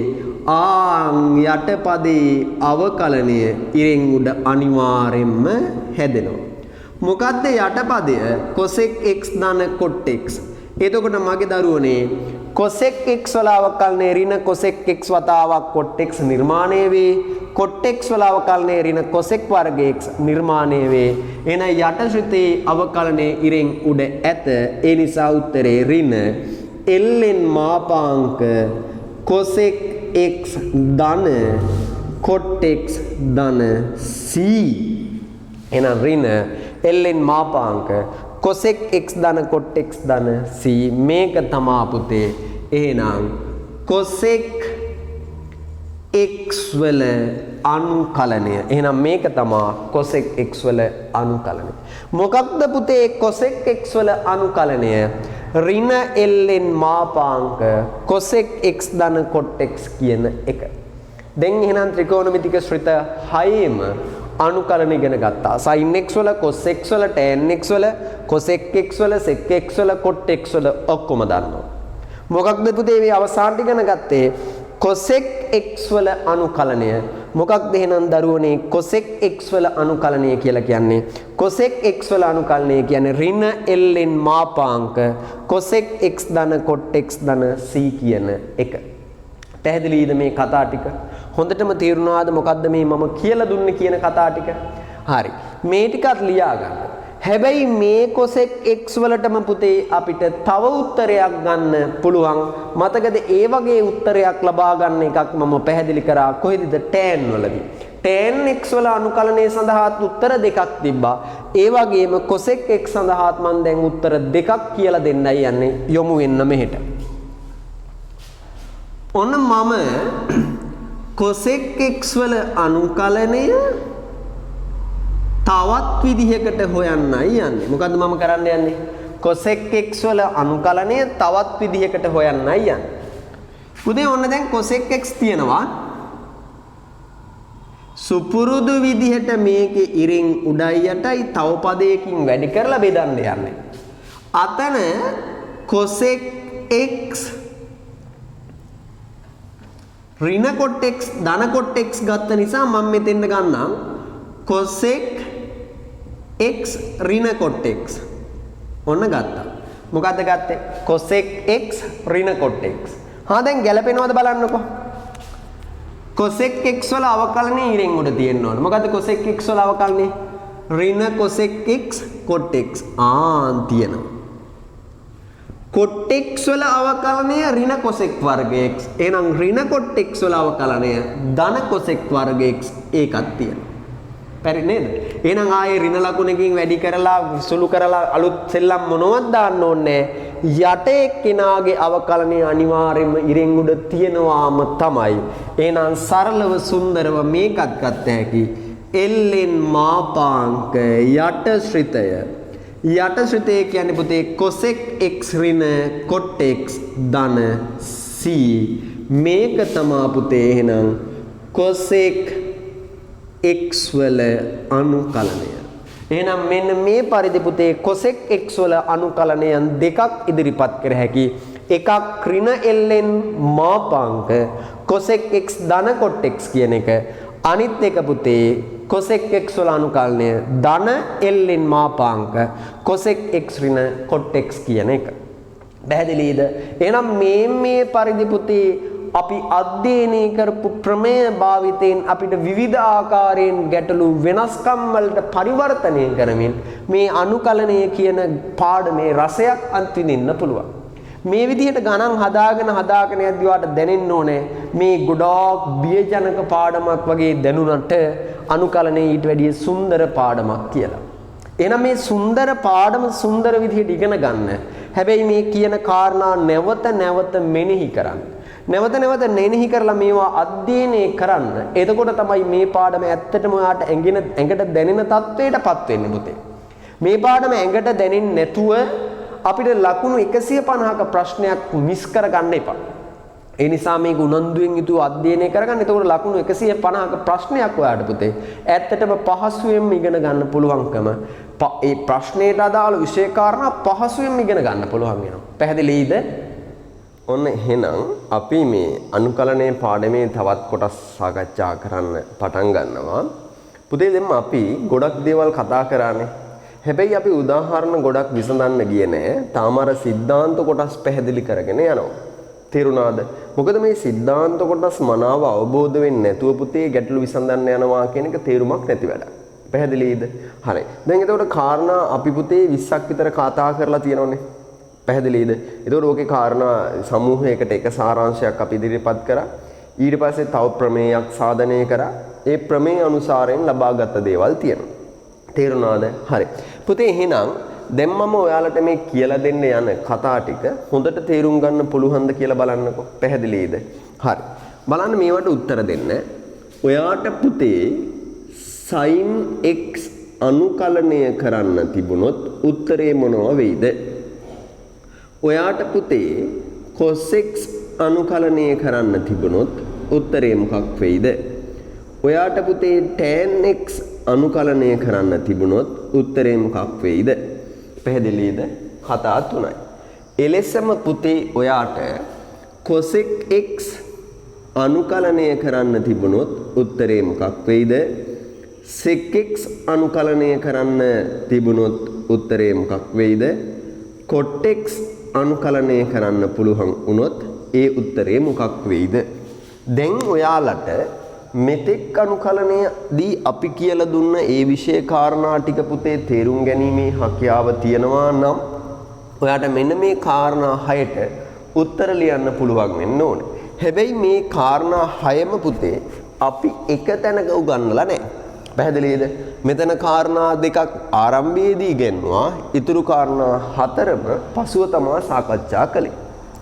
යටපදේ අවකලනය ඉරෙන් උඩ අනිවාර්යෙන්ම හැදෙනවා. මොකද්ද යටපදය? cosec x ධන cot x. එතකොට මගේ දරුවනේ cosec x වල අවකලනය ඍණ cosec x වතාවක් cot x නිර්මාණය වේ. cot x වල අවකලනය ඍණ cosec වර්ග x නිර්මාණය වේ. එන යට ශ්‍රිතේ අවකලනය ඉරෙන් උඩ ඇත. ඒ නිසා උත්තරේ ඍණ ln මාපාංක cosec x ධන cot x ධන c. එහෙනම් ඍණ ln මාපාංක cosec x ධන cot x ධන c මේක තමා පුතේ. එහෙනම් cosec x වල අනුකලනය. එහෙනම් මේක තමා cosec x වල අනුකලනය. මොකක්ද පුතේ cosec x වල අනුකලනය? ඍණ ln මාපාංක cosec x ධන cot x කියන එක. දැන් එහෙනම් ත්‍රිකෝණමිතික ශ්‍රිත 6ෙම අනුකලන ඉගෙන ගත්තා. sin x වල cos x වල tan x වල cosec x වල sec x වල cot x වල ඔක්කොම දන්නවා. මොකක්ද පුතේ මේ අවසානට ඉගෙන ගත්තේ? cosec x වල අනුකලනය. මොකක්ද එහෙනම් දරුවනේ cosec x වල අනුකලනය කියලා කියන්නේ? cosec x වල අනුකලනය කියන්නේ ඍණ ln මාපාංක cosec x ධන cot x ධන c කියන එක. පැහැදිලිද මේ කතා ටික? හොඳටම තේරුණාද මොකද්ද මේ මම කියලා දුන්නේ කියන කතා ටික? හරි. මේ ටිකත් ලියා ගන්න. හැබැයි මේ cosec x වලටම පුතේ අපිට තව උත්තරයක් ගන්න පුළුවන්. මතකද ඒ වගේ උත්තරයක් ලබා ගන්න එකක් මම පැහැදිලි කරා කොහෙදද? tan වලදී. tan x වල අනුකලනය සඳහාත් උත්තර දෙකක් තිබ්බා. ඒ වගේම cosec x සඳහාත් මම දැන් උත්තර දෙකක් කියලා දෙන්නයි යන්නේ. යොමු වෙන්න මෙහෙට. ඔන්න මම cosec x වල අනුකලනය තවත් විදිහකට හොයන්නයි යන්නේ. මොකද්ද මම කරන්න යන්නේ? cosec x වල අනුකලනය තවත් විදිහකට හොයන්නයි යන්නේ. උදේ ඔන්න දැන් cosec x තියෙනවා. සුපුරුදු විදිහට මේකේ ඉරෙන් උඩයි යටයි තව පදයකින් වැඩි කරලා බෙදන්න යන්නේ. අතන cosec x ඍණ cot x ධන cot x ගත්ත නිසා මම මෙතෙන්ද ගන්නම් cosec x ඍණ cot x. ඔන්න ගත්තා. මොකද්ද ගත්තේ? cosec x ඍණ cot x. හා දැන් ගැලපෙනවද බලන්නකෝ. cosec x වල අවකලනය ඉරෙන් උඩ තියෙන්න ඕන. මොකද්ද cosec x වල අවකලනය? ඍණ cosec x cot x. තියෙනවා. cot x වල අවකලනය ඍණ cosec වර්ග x. එහෙනම් ඍණ cot x වල අවකලනය ධන cosec වර්ග x ඒකක් තියෙනවා. පැරි නේද? එහෙනම් ආයේ ඍණ ලකුණකින් වැඩි කරලා සුළු කරලා අලුත් සෙල්ලම් මොනවද දාන්න ඕනේ? යට එක්කෙනාගේ අවකලනය අනිවාර්යයෙන්ම ඉරෙන් උඩ තියෙනවාම තමයි. එහෙනම් සරලව සුන්දරව මේකත් ගත්ත හැකි. ln මාපාංක යට ශ්‍රිතය. යට ශ්‍රිතය කියන්නේ පුතේ cosec x ඍණ cot x ධන c. මේක තමා පුතේ එහෙනම් cosec x වල අනුකලනය. එහෙනම් මෙන්න මේ පරිදි පුතේ cosec x වල අනුකලනයන් දෙකක් ඉදිරිපත් කර හැකි. එකක් ඍණ ln මාපාංක cosec x ධන cot x කියන එක. අනිත් එක පුතේ cosec x වල අනුකලනය ධන ln මාපාංක cosec x ඍණ cot x කියන එක. පැහැදිලිද? එහෙනම් මේ පරිදි පුතේ අපි අධ්‍යයනය කරපු ප්‍රමේය භාවිතයෙන් අපිට විවිධ ආකාරයෙන් ගැටලු වෙනස්කම් වලට පරිවර්තනය කරමින් මේ අනුකලනය කියන පාඩමේ රසයක් අත්විඳින්න පුළුවන්. මේ විදිහට ගණන් හදාගෙන යද්දී වාට දැනෙන්න ඕනේ මේ ගොඩාක් බියජනක පාඩමක් වගේ දැනුණට අනුකලනය ඊට වැඩිය සුන්දර පාඩමක් කියලා. එහෙනම් මේ සුන්දර පාඩම සුන්දර විදිහට ඉගෙන ගන්න. හැබැයි මේ කියන කාරණා නැවත නැවත මෙනෙහි කරන්න. නැවත නැවත මෙනෙහි කරලා මේවා අධ්‍යයනය කරන්න. එතකොට තමයි මේ පාඩම ඇත්තටම ඔයාට ඇඟට දැනෙන තත්වයටපත් වෙන්නේ පුතේ. මේ පාඩම ඇඟට දැනෙන්නේ නැතුව අපිට ලකුණු 150ක ප්‍රශ්නයක් මිස් කරගන්න එපා. ඒ නිසා මේක උනන්දුවෙන් යුතුව අධ්‍යයනය කරගන්න. එතකොට ලකුණු 150ක ප්‍රශ්නයක් ඔයාට පුතේ ඇත්තටම පහසුවෙන්ම ඉගෙන ගන්න පුළුවන්කම ඒ ප්‍රශ්නයට අදාළ විෂය කාරණා පහසුවෙන්ම ඉගෙන ගන්න පුළුවන් වෙනවා. පැහැදිලිද? ඔන්න එහෙනම් අපි මේ අනුකලනයේ පාඩමේ තවත් කොටස් සාකච්ඡා කරන්න පටන් ගන්නවා. පුතේ දැන් අපි ගොඩක් දේවල් කතා කරානේ. හැබැයි අපි උදාහරණ ගොඩක් විසඳන්න ගියේ නෑ. තාම අර සිද්ධාන්ත කොටස් පැහැදිලි කරගෙන යනවා. තේරුණාද? මොකද මේ සිද්ධාන්ත කොටස් මනාව අවබෝධ වෙන්නේ නැතුව පුතේ ගැටලු විසඳන්න යනවා කියන එක තේරුමක් නැති වැඩක්. පැහැදිලිද? හරි. දැන් එතකොට කාරණා අපි පුතේ 20ක් විතර කතා කරලා තියෙනවනේ. පැහැදිලිද? එතකොට ඕකේ කාරණා සමූහයකට එක සාරාංශයක් අපි ඉදිරිපත් කරා. ඊට පස්සේ තව ප්‍රමේයයක් සාධනය කරා. ඒ ප්‍රමේය අනුසාරයෙන් ලබාගත් දේවල් තියෙනවා. තේරුණාද? හරි. පුතේ එහෙනම් දැන් මම ඔයාලට මේ කියලා දෙන්න යන කතා ටික හොඳට තේරුම් ගන්න පුළුවන්ද කියලා බලන්නකෝ. පැහැදිලිද? හරි. බලන්න මේවට උත්තර දෙන්න. ඔයාට පුතේ sin x අනුකලනය කරන්න තිබුණොත් උත්තරේ මොනවා වෙයිද? ඔයාට පුතේ cos x අනුකලනය කරන්න තිබුණොත් උත්තරේ මොකක් වෙයිද? ඔයාට පුතේ tan x අනුකලනය කරන්න තිබුණොත් උත්තරේ මොකක් වෙයිද? පැහැදිලිද? කතා තුනයි. එලෙසම පුතේ ඔයාට cosec x අනුකලනය කරන්න තිබුණොත් උත්තරේ මොකක් වෙයිද? sec x අනුකලනය කරන්න තිබුණොත් උත්තරේ මොකක් වෙයිද? cot x අනුකලනය කරන්න පුළුවන් වුණොත් ඒ උත්තරේ මොකක් වෙයිද? දැන් ඔයාලට මෙතෙක් අනුකලනයේදී අපි කියලා දුන්න ඒ විෂය කාරණා ටික පුතේ තේරුම් ගැනීමේ හැකියාව තියෙනවා නම් ඔයාට මෙන්න මේ කාරණා 6ට උත්තර ලියන්න පුළුවන් වෙන්න ඕනේ. හැබැයි මේ කාරණා 6ම පුතේ අපි එක තැනක උගන්වලා නැහැ. පැහැදිලිද? මෙතන කාරණා දෙකක් ආරම්භයේදී ඉගෙනුවා. ඊතුරු කාරණා 4ම පසුව තමයි සාකච්ඡා කළේ.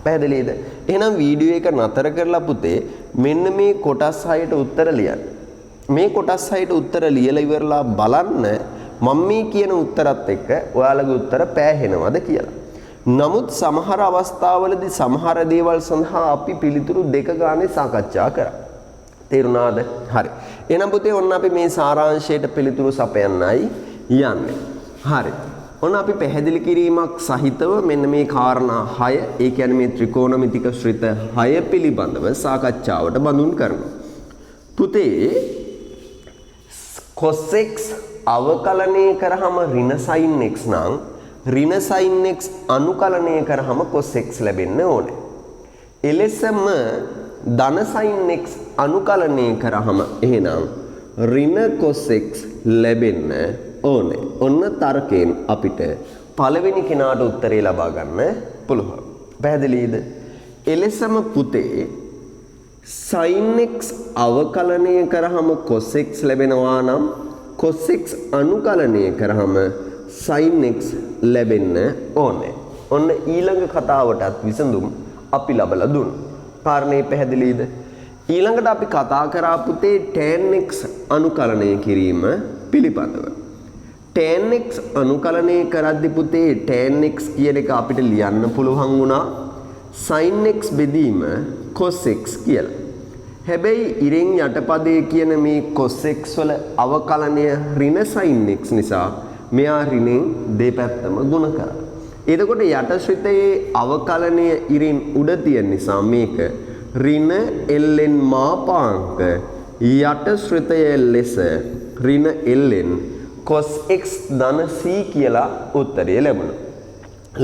පැහැදිලිද? එහෙනම් වීඩියෝ එක නතර කරලා පුතේ මෙන්න මේ කොටස් 6ට උත්තර ලියන්න. මේ කොටස් 6ට උත්තර ලියලා ඉවරලා බලන්න මම මේ කියන උත්තරත් එක්ක ඔයාලගේ උත්තර පෑහෙනවද කියලා. නමුත් සමහර අවස්ථාවලදී සමහර දේවල් සඳහා අපි පිළිතුරු දෙක ගානේ සාකච්ඡා කරා. තේරුණාද? හරි. එහෙනම් පුතේ ඔන්න අපි මේ සාරාංශයට පිළිතුරු සපයන්නයි යන්නේ. හරි. ඔන්න අපි පැහැදිලි කිරීමක් සහිතව මෙන්න මේ කාරණා 6 ඒ කියන්නේ මේ ත්‍රිකෝණමිතික ශ්‍රිත 6 පිළිබඳව සාකච්ඡාවට බඳුන් කරනවා. පුතේ cos x අවකලනය කරාම ඍණ sin x නම් ඍණ sin x අනුකලනය කරාම cos x ලැබෙන්න ඕනේ. එලෙසම ධන sin x අනුකලනය කරාම එහෙනම් ඍණ cos x ලැබෙන්න ඕනේ. ඔන්න තර්කයෙන් අපිට පළවෙනි කෙනාට උත්තරේ ලබා ගන්න පුළුවන්. පැහැදිලිද? එලෙසම පුතේ sin x අවකලනය කරාම cos x ලැබෙනවා නම් cos x අනුකලනය කරාම sin x ලැබෙන්න ඕනේ. ඔන්න ඊළඟ කතාවටත් විසඳුම් අපි ලබලා දුන්නා. කාරණේ පැහැදිලිද? ඊළඟට අපි කතා කරා පුතේ tan x අනුකලනය කිරීම පිළිබඳව. tan x අනුකලනය කරද්දී පුතේ tan x කියන එක අපිට ලියන්න පුළුවන් වුණා sin x බෙදීම cos x කියලා. හැබැයි ඉරෙන් යටපදයේ කියන මේ cos x වල අවකලනය ඍණ sin x නිසා මෙයා ඍණෙන් දෙපැත්තම ගුණ කරා. එතකොට යට ශ්‍රිතයේ අවකලනය ඉරින් උඩ තියෙන නිසා මේක ඍණ ln මාපාංක යට ශ්‍රිතය ලෙස ඍණ ln cos x ධන c කියලා උත්තරය ලැබුණා.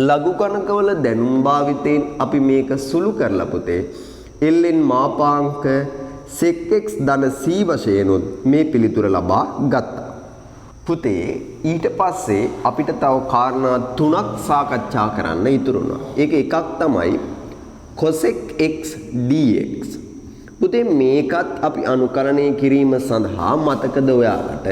ලඝු ගණකවල දැනුම් භාවිතයෙන් අපි මේක සුළු කරලා පුතේ ln මාපාංක sec x ධන c වශයෙන් මේ පිළිතුර ලබා ගත්තා. පුතේ ඊට පස්සේ අපිට තව කාරණා තුනක් සාකච්ඡා කරන්න ඉතුරු වුණා. ඒක එකක් තමයි cosec x dx. පුතේ මේකත් අපි අනුකලනය කිරීම සඳහා මතකද ඔයාලට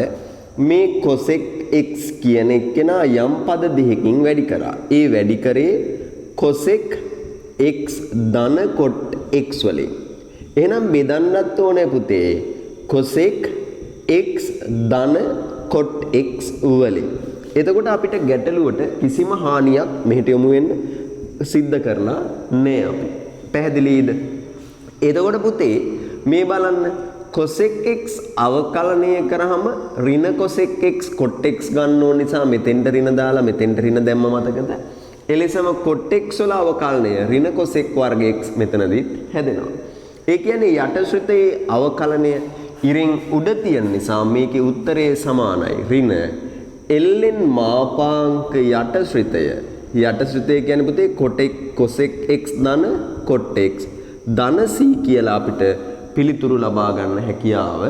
මේ cosec x කියන එක්කෙනා යම් පද දෙකකින් වැඩි කරා. ඒ වැඩි කරේ cosec x ධන cot x වලින්. එහෙනම් බෙදන්නත් ඕනේ පුතේ cosec x ධන cot x වලින්. එතකොට අපිට ගැටලුවට කිසිම හානියක් මෙහෙට යොමු වෙන්න සිද්ධ කරලා නෑ අපි. පැහැදිලිද? එතකොට පුතේ මේ බලන්න cosec x අවකලනය කරාම ඍණ cosec x cot x ගන්න ඕන නිසා මෙතෙන්ට ඍණ දාලා මෙතෙන්ට ඍණ දැම්ම මතකද? එලෙසම cot x වල අවකලනය ඍණ cosec වර්ග x මෙතනදිත් හැදෙනවා. ඒ කියන්නේ යටශ්‍රිතයේ අවකලනය ඉරෙන් උඩ තියෙන නිසා මේකේ උත්තරය සමානයි. ඍණ ln මාපාංක යටශ්‍රිතය. යටශ්‍රිතය කියන්නේ පුතේ cosec x ධන cot x ධන c කියලා අපිට පිළිතුරු ලබා ගන්න හැකියාව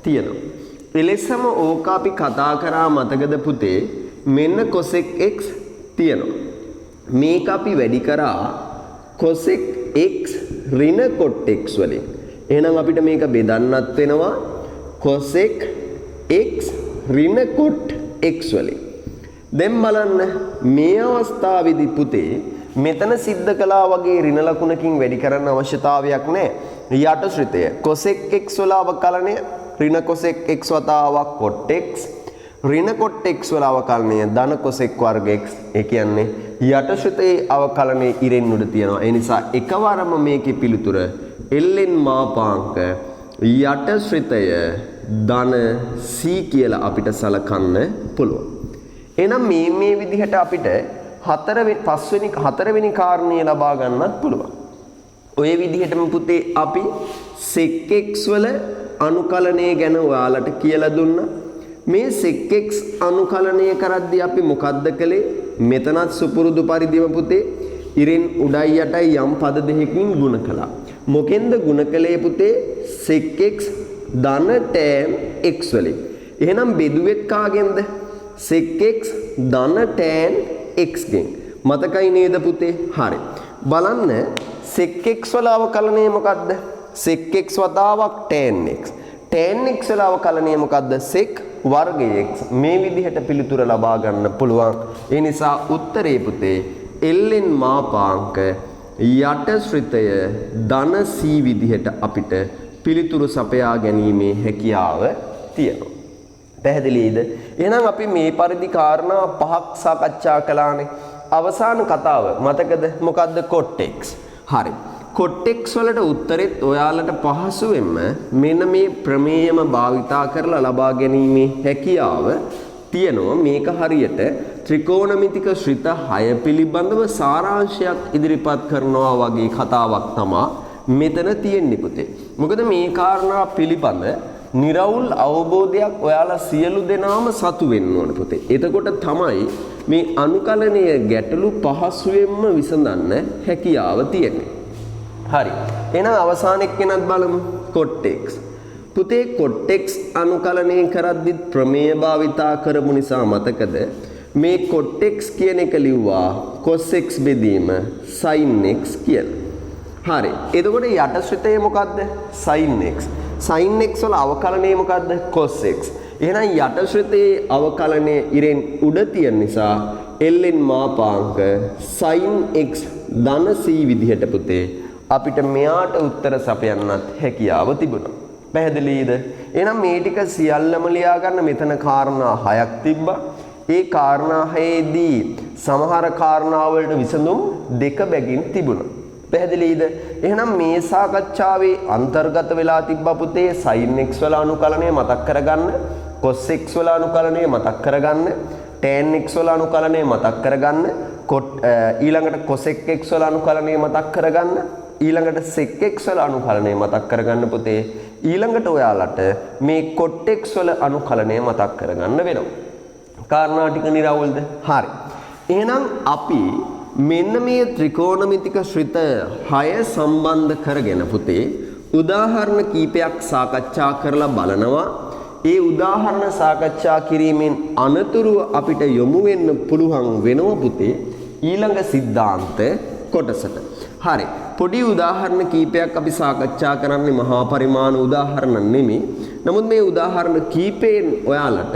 තියෙනවා. එලෙසම ඕක අපි කතා කරා මතකද පුතේ? මෙන්න cosec x තියෙනවා. මේක අපි වැඩි කරා cosec x ඍණ cot x වලින්. එහෙනම් අපිට මේක බෙදන්නත් වෙනවා cosec x ඍණ cot x වලින්. දැන් බලන්න මේ අවස්ථාවේදී පුතේ මෙතන සිද්ධ කළා වගේ ඍණ ලකුණකින් වැඩි කරන්න අවශ්‍යතාවයක් නැහැ. යටශ්‍රිතය cosec x වල අවකලනය ඍණ cosec x වතාවක් cot x ඍණ cot x වල අවකලනය ධන cosec වර්ග x. ඒ කියන්නේ යටශ්‍රිතයේ අවකලනය ඉරෙන් උඩ තියෙනවා. ඒ නිසා එකවරම මේකේ පිළිතුර ln මාපාංක යටශ්‍රිතය ධන c කියලා අපිට සලකන්න පුළුවන්. එහෙනම් මේ විදිහට අපිට හතරවෙනි කාරණේ ලබා ගන්නත් පුළුවන්. ඔය විදිහටම පුතේ අපි sec x වල අනුකලනය ගැන ඔයාලට කියලා දුන්නා. මේ sec x අනුකලනය කරද්දී අපි මොකද්ද කළේ? මෙතනත් සුපුරුදු පරිදිම පුතේ ඉරෙන් උඩයි යටයි යම් පද දෙකකින් ගුණ කළා. මොකෙන්ද ගුණ කළේ පුතේ? sec x ධන tan x වලින්. එහෙනම් බෙදුවෙත් කාගෙන්ද? sec x ධන tan x ගෙන්. මතකයි නේද පුතේ? හරි. බලන්න sec x වල අවකලනය මොකද්ද? sec x වතාවක් tan x. tan x වල අවකලනය මොකද්ද? sec වර්ග x. මේ විදිහට පිළිතුර ලබා ගන්න පුළුවන්. ඒ නිසා උත්තරේ පුතේ ln මාපාංක යටශ්‍රිතය ධන c විදිහට අපිට පිළිතුරු සපයා ගැනීමේ හැකියාව තියෙනවා. පැහැදිලිද? එහෙනම් අපි මේ පරිදි කාරණා පහක් සාකච්ඡා කළානේ. අවසාන කතාව මතකද? මොකද්ද? cot x. හරි. cot x වලට උත්තරෙත් ඔයාලට පහසුවෙන්ම මෙන්න මේ ප්‍රමේයම භාවිතා කරලා ලබා ගැනීමේ හැකියාව තියෙනවා. මේක හරියට ත්‍රිකෝණමිතික ශ්‍රිත 6 පිළිබඳව සාරාංශයක් ඉදිරිපත් කරනවා වගේ කතාවක් තමයි මෙතන තියෙන්නේ පුතේ. මොකද මේ කාරණා පිළිබඳ නිරවුල් අවබෝධයක් ඔයාලා සියලු දෙනාම සතු වෙන්න ඕන පුතේ. එතකොට තමයි මේ අනුකලනය ගැටලු පහසුවෙන්ම විසඳන්න හැකියාව තියෙන්නේ. හරි. එහෙනම් අවසානයේ කෙනත් බලමු cot x. පුතේ cot x අනුකලනය කරද්දි ප්‍රමේය භාවිතා කරමු නිසා මතකද මේ cot x කියන එක ලිව්වා cos x බෙදීම sin x කියලා. හරි. එතකොට යටශ්‍රිතය මොකද්ද? sin x. sin x වල අවකලනය මොකද්ද? cos x. එහෙනම් යටශ්‍රිතයේ අවකලනය ඉරෙන් උඩ තියෙන නිසා ln මාපාංක sin x ධන c විදිහට පුතේ අපිට මෙයාට උත්තර සපයන්නත් හැකියාව තිබුණා. පැහැදිලිද? එහෙනම් මේ ටික සියල්ලම ලියා ගන්න. මෙතන කාරණා 6ක් තිබ්බා. ඒ කාරණා 6ේදී සමහර කාරණා වලට විසඳුම් දෙක බැගින් තිබුණා. පැහැදිලිද? එහෙනම් මේ සාකච්ඡාවේ අන්තර්ගත වෙලා තිබ්බා පුතේ sin x වල අනුකලනය මතක් කරගන්න, cos x වල අනුකලනය මතක් කරගන්න, tan x වල අනුකලනය මතක් කරගන්න, ඊළඟට cosec x වල අනුකලනය මතක් කරගන්න, ඊළඟට sec x වල අනුකලනය මතක් කරගන්න පුතේ. ඊළඟට ඔයාලට මේ cot x වල අනුකලනය මතක් කරගන්න වෙනවා. කාරණා ටික නිරවුල්ද? හරි. එහෙනම් අපි මෙන්න මේ ත්‍රිකෝණමිතික ශ්‍රිත 6 සම්බන්ධ කරගෙන පුතේ උදාහරණ කීපයක් සාකච්ඡා කරලා බලනවා. ඒ උදාහරණ සාකච්ඡා කිරීමෙන් අනතුරුව අපිට යොමු වෙන්න පුළුවන් වෙනවා පුතේ ඊළඟ සිද්ධාන්ත කොටසට. හරි. පොඩි උදාහරණ කීපයක් අපි සාකච්ඡා කරන්නේ මහා පරිමාණ උදාහරණ නෙමෙයි. නමුත් මේ උදාහරණ කීපයෙන් ඔයාලට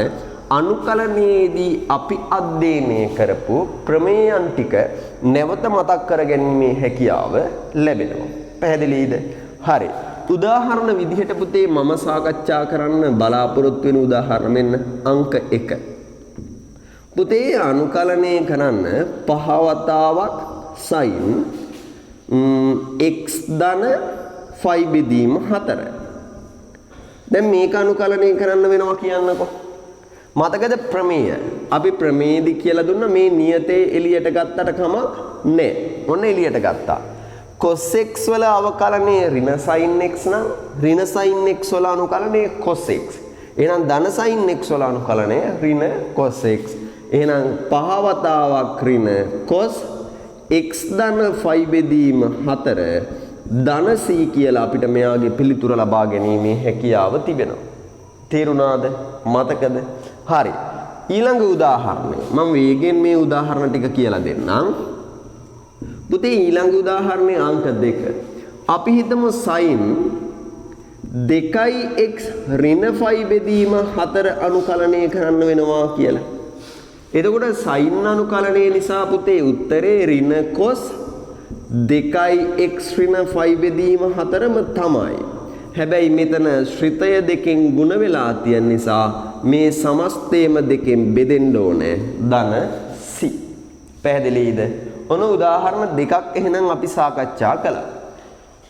අනුකලනයේදී අපි අධ්‍යයනය කරපු ප්‍රමේයන් ටික නැවත මතක් කරගැනීමේ හැකියාව ලැබෙනවා. පැහැදිලිද? හරි. උදාහරණ විදිහට පුතේ මම සාකච්ඡා කරන්න බලාපොරොත්තු වෙන උදාහරණ මෙන්න අංක 1. පුතේ අනුකලනය කරන්න පහ වතාවක් sin x ධන 5 බෙදීම 4. දැන් මේක අනුකලනය කරන්න වෙනවා කියන්නකෝ. මතකද ප්‍රමේය? අපි ප්‍රමේයදි කියලා දුන්න මේ නියතේ එළියට ගත්තට කමක් නැහැ. ඔන්න එළියට ගත්තා. cos x වල අවකලනය ඍණ sin x නම් ඍණ sin x වල අනුකලනය cos x. එහෙනම් ධන sin x වල අනුකලනය ඍණ cos x. එහෙනම් පහ වතාවක් ඍණ cos x ධන 5 බෙදීම 4 ධන c කියලා අපිට මෙයාගේ පිළිතුර ලබා ගැනීමේ හැකියාව තිබෙනවා. තේරුණාද? මතකද? හරි. ඊළඟ උදාහරණය. මම වේගෙන් මේ උදාහරණ ටික කියලා දෙන්නම්. පුතේ ඊළඟ උදාහරණේ අංක 2. අපි හිතමු sin 2x ඍණ 5 බෙදීම 4 අනුකලනය කරන්න වෙනවා කියලා. එතකොට sin අනුකලනය නිසා පුතේ උත්තරේ ඍණ cos 2x ඍණ 5 බෙදීම 4ම තමයි. හැබැයි මෙතන ශ්‍රිතය දෙකෙන් ගුණ වෙලා තියෙන නිසා මේ සමස්තයම දෙකෙන් බෙදෙන්න ඕනේ ධන c. පැහැදිලිද? ඔන්න උදාහරණ දෙකක් එහෙනම් අපි සාකච්ඡා කළා.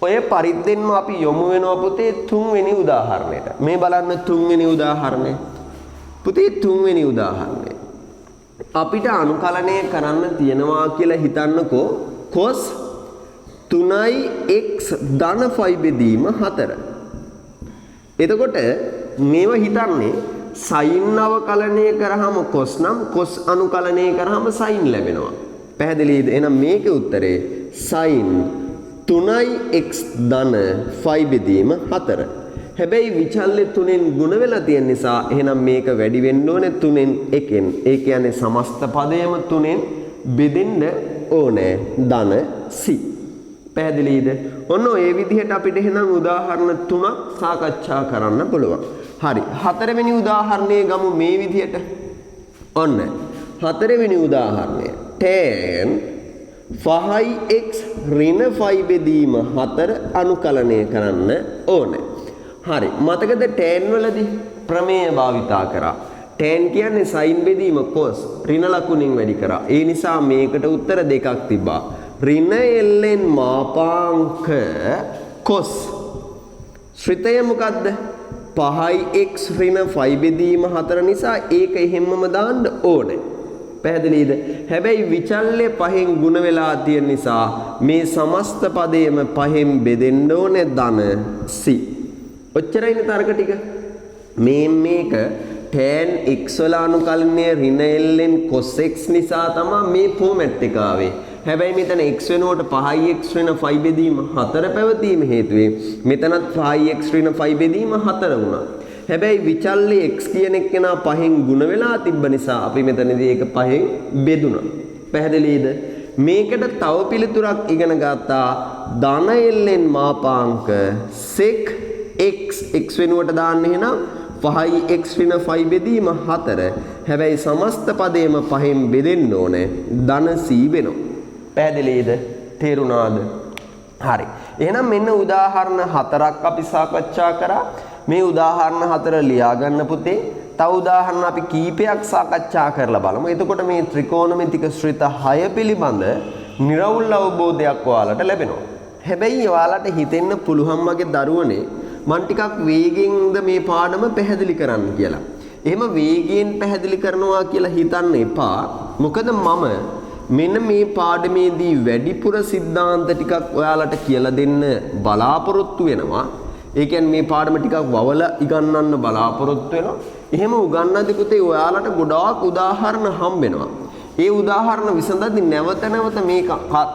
ඔය පරිද්දෙන්ම අපි යොමු වෙනවා පුතේ තුන්වෙනි උදාහරණයට. මේ බලන්න තුන්වෙනි උදාහරණය. පුතේ තුන්වෙනි උදාහරණය. අපිට අනුකලනය කරන්න තියෙනවා කියලා හිතන්නකෝ cos 3x ධන 5 බෙදීම 4. එතකොට මේව හිතන්නේ sin අවකලනය කරාම cos නම් cos අනුකලනය කරාම sin ලැබෙනවා. පැහැදිලිද? එහෙනම් මේකේ උත්තරේ sin 3x ධන 5 බෙදීම 4. හැබැයි විචල්්‍ය 3න් ගුණ වෙලා තියෙන නිසා එහෙනම් මේක වැඩි වෙන්න ඕනේ 3න් 1න්. ඒ කියන්නේ සමස්ත පදයම 3න් බෙදෙන්න ඕනේ ධන c. පැහැදිලිද? ඔන්න ඔය විදිහට අපිට එහෙනම් උදාහරණ 3ක් සාකච්ඡා කරන්න පුළුවන්. හරි. හතරවෙනි උදාහරණය ගමු මේ විදිහට. ඔන්න හතරවෙනි උදාහරණය tan 5x ඍණ 5 බෙදීම 4 අනුකලනය කරන්න ඕනේ. හරි. මතකද tan වලදී ප්‍රමේය භාවිතා කරා. tan කියන්නේ sin බෙදීම cos ඍණ ලකුණින් වැඩි කරා. ඒ නිසා මේකට උත්තර දෙකක් තිබ්බා. ඍණ ln මාපාංක cos ශ්‍රිතය මොකද්ද? 5x ඍණ 5 බෙදීම 4 නිසා ඒක එහෙම්මම දාන්න ඕනේ. පැහැදිලිද? හැබැයි විචල්්‍ය 5න් ගුණ වෙලා තියෙන නිසා මේ සමස්ත පදයේම 5න් බෙදෙන්න ඕනේ ධන c. ඔච්චරයිනේ තර්ක ටික. මේක tan x වල අනුකලනය ඍණ ln cos x නිසා තමයි මේ ෆෝමැට් එක ආවේ. හැබැයි මෙතන x වෙනුවට 5x ඍණ 5 බෙදීම 4 පැවතීම හේතුවෙන් මෙතනත් 5x ඍණ 5 බෙදීම 4 වුණා. හැබැයි විචල්්‍ය x කියන එක නා 5න් ගුණ වෙලා තිබ්බ නිසා අපි මෙතනදී ඒක 5න් බෙදුණා. පැහැදිලිද? මේකට තව පිළිතුරක් ඉගෙන ගත්තා. ධන ln මාපාංක sec x වෙනුවට දාන්න එහෙනම් 5x ඍණ 5 බෙදීම 4. හැබැයි සමස්ත පදයේම 5න් බෙදෙන්න ඕනේ ධන c වෙනවා. පැහැදිලිද? තේරුණාද? හරි. එහෙනම් මෙන්න උදාහරණ 4ක් අපි සාකච්ඡා කරා. මේ උදාහරණ 4 ලියා ගන්න පුතේ. තව උදාහරණ අපි කීපයක් සාකච්ඡා කරලා බලමු. එතකොට මේ ත්‍රිකෝණමිතික ශ්‍රිත 6 පිළිබඳ නිර්වුල් අවබෝධයක් ඔයාලට ලැබෙනවා. හැබැයි ඔයාලට හිතෙන්න පුළුවන් මගේ දරුවනේ මම ටිකක් වේගෙන්ද මේ පාඩම පැහැදිලි කරන්න කියලා. එහෙම වේගයෙන් පැහැදිලි කරනවා කියලා හිතන්න එපා. මොකද මම මෙන්න මේ පාඩමේදී වැඩිපුර සිද්ධාන්ත ටිකක් ඔයාලට කියලා දෙන්න බලාපොරොත්තු වෙනවා. ඒ කියන්නේ මේ පාඩම ටිකක් වවලා ඉගන්නන්න බලාපොරොත්තු වෙනවා. එහෙම උගන්නද්දී පුතේ ඔයාලට ගොඩාක් උදාහරණ හම්බ වෙනවා. ඒ උදාහරණ විසඳද්දී නැවත නැවත මේ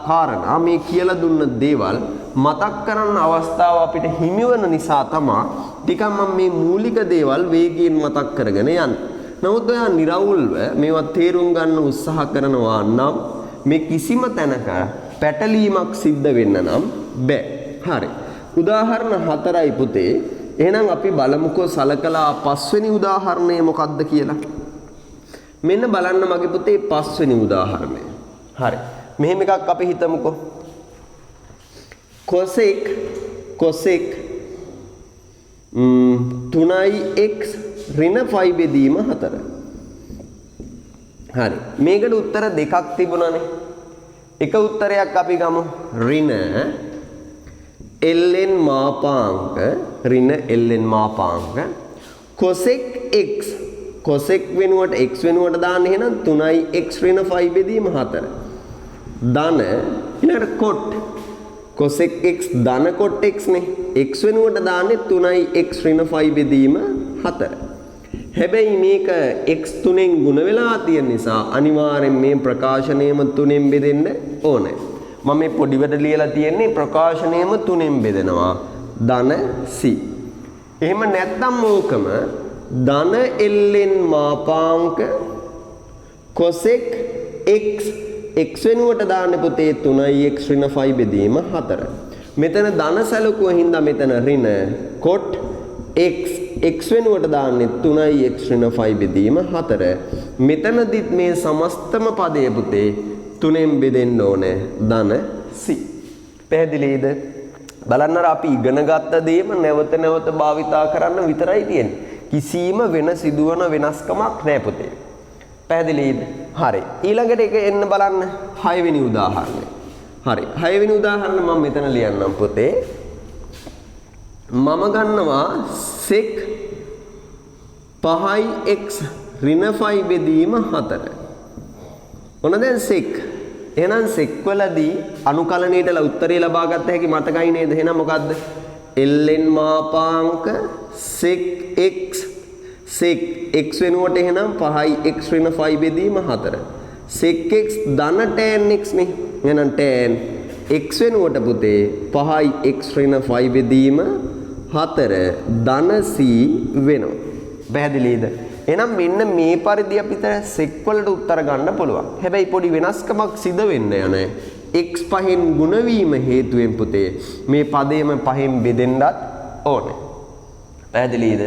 කාරණා මේ කියලා දුන්න දේවල් මතක් කරන්න අවස්ථාව අපිට හිමි වෙන නිසා තමයි ටිකක් මම මේ මූලික දේවල් වේගයෙන් මතක් කරගෙන යන්නේ. නමුත් ඔයා निराවුල්ව මේවා තේරුම් ගන්න උත්සාහ කරනවා නම් මේ කිසිම තැනක පැටලීමක් සිද්ධ වෙන්න නම් බෑ. හරි. උදාහරණ 4යි පුතේ. එහෙනම් අපි බලමුකෝ සලකලා පස්වෙනි උදාහරණය මොකක්ද කියලා. මෙන්න බලන්න මගේ පුතේ පස්වෙනි උදාහරණය. හරි. මෙහෙම එකක් අපි හිතමුකෝ. cosec 3x ඍණ 5 බෙදීම 4. හරි. මේකට උත්තර දෙකක් තිබුණානේ. එක උත්තරයක් අපි ගමු. ඍණ ln මාපාංක cosec x cosec වෙනුවට x වෙනුවට දාන්න එහෙනම් 3x ඍණ 5 බෙදීම 4. ධන ඊළඟට cot cosec x ධන cot x නේ. x වෙනුවට දාන්නේ 3x ඍණ 5 බෙදීම 4. හැබැයි මේක x 3ෙන් ගුණ වෙලා තියෙන නිසා අනිවාර්යෙන් මේ ප්‍රකාශනයම 3ෙන් බෙදෙන්න ඕනේ. මම මේ පොඩිවට ලියලා තියෙන්නේ ප්‍රකාශනයම 3ෙන් බෙදෙනවා. ධන c. එහෙම නැත්නම් ඕකම ධන ln මාපාංක cosec x x වෙනුවට දාන්න පුතේ 3x ඍණ 5 බෙදීම 4. මෙතන ධන සැලකුව හින්දා මෙතන ඍණ cot x x වෙනුවට දාන්නේ 3x ඍණ 5 බෙදීම 4. මෙතනදිත් මේ සමස්තම පදය පුතේ 3ෙන් බෙදෙන්න ඕනේ ධන c. පැහැදිලිද? බලන්න අපි ඉගෙන ගත්ත දේම නැවත නැවත භාවිතා කරන්න විතරයි තියෙන්නේ. කිසිම වෙන සිදුවන වෙනස්කමක් නැහැ පුතේ. පැහැදිලිද? හරි. ඊළඟට එක එන්න බලන්න 6 වෙනි උදාහරණය. හරි. 6 වෙනි උදාහරණ මම මෙතන ලියන්නම් පුතේ. මම ගන්නවා sec 5x ඍණ 5 බෙදීම 4. ඔන්න දැන් sec. එහෙනම් sec වලදී අනුකලනයේට උත්තරය ලබා ගත්ත හැකි මතකයි නේද? එහෙනම් මොකද්ද? ln මාපාංක sec x වෙනුවට එහෙනම් 5x ඍණ 5 බෙදීම 4. sec x ධන tan x නේ. එහෙනම් tan x වෙනුවට පුතේ 5x ඍණ 5 බෙදීම 4 ධන c වෙනවා. පැහැදිලිද? එහෙනම් මෙන්න මේ පරිදි අපිට sec වලට උත්තර ගන්න පුළුවන්. හැබැයි පොඩි වෙනස්කමක් සිදු වෙන්න යන x පහෙන් ගුණ වීම හේතුවෙන් පුතේ මේ පදේම පහෙන් බෙදෙන්නත් ඕනේ. පැහැදිලිද?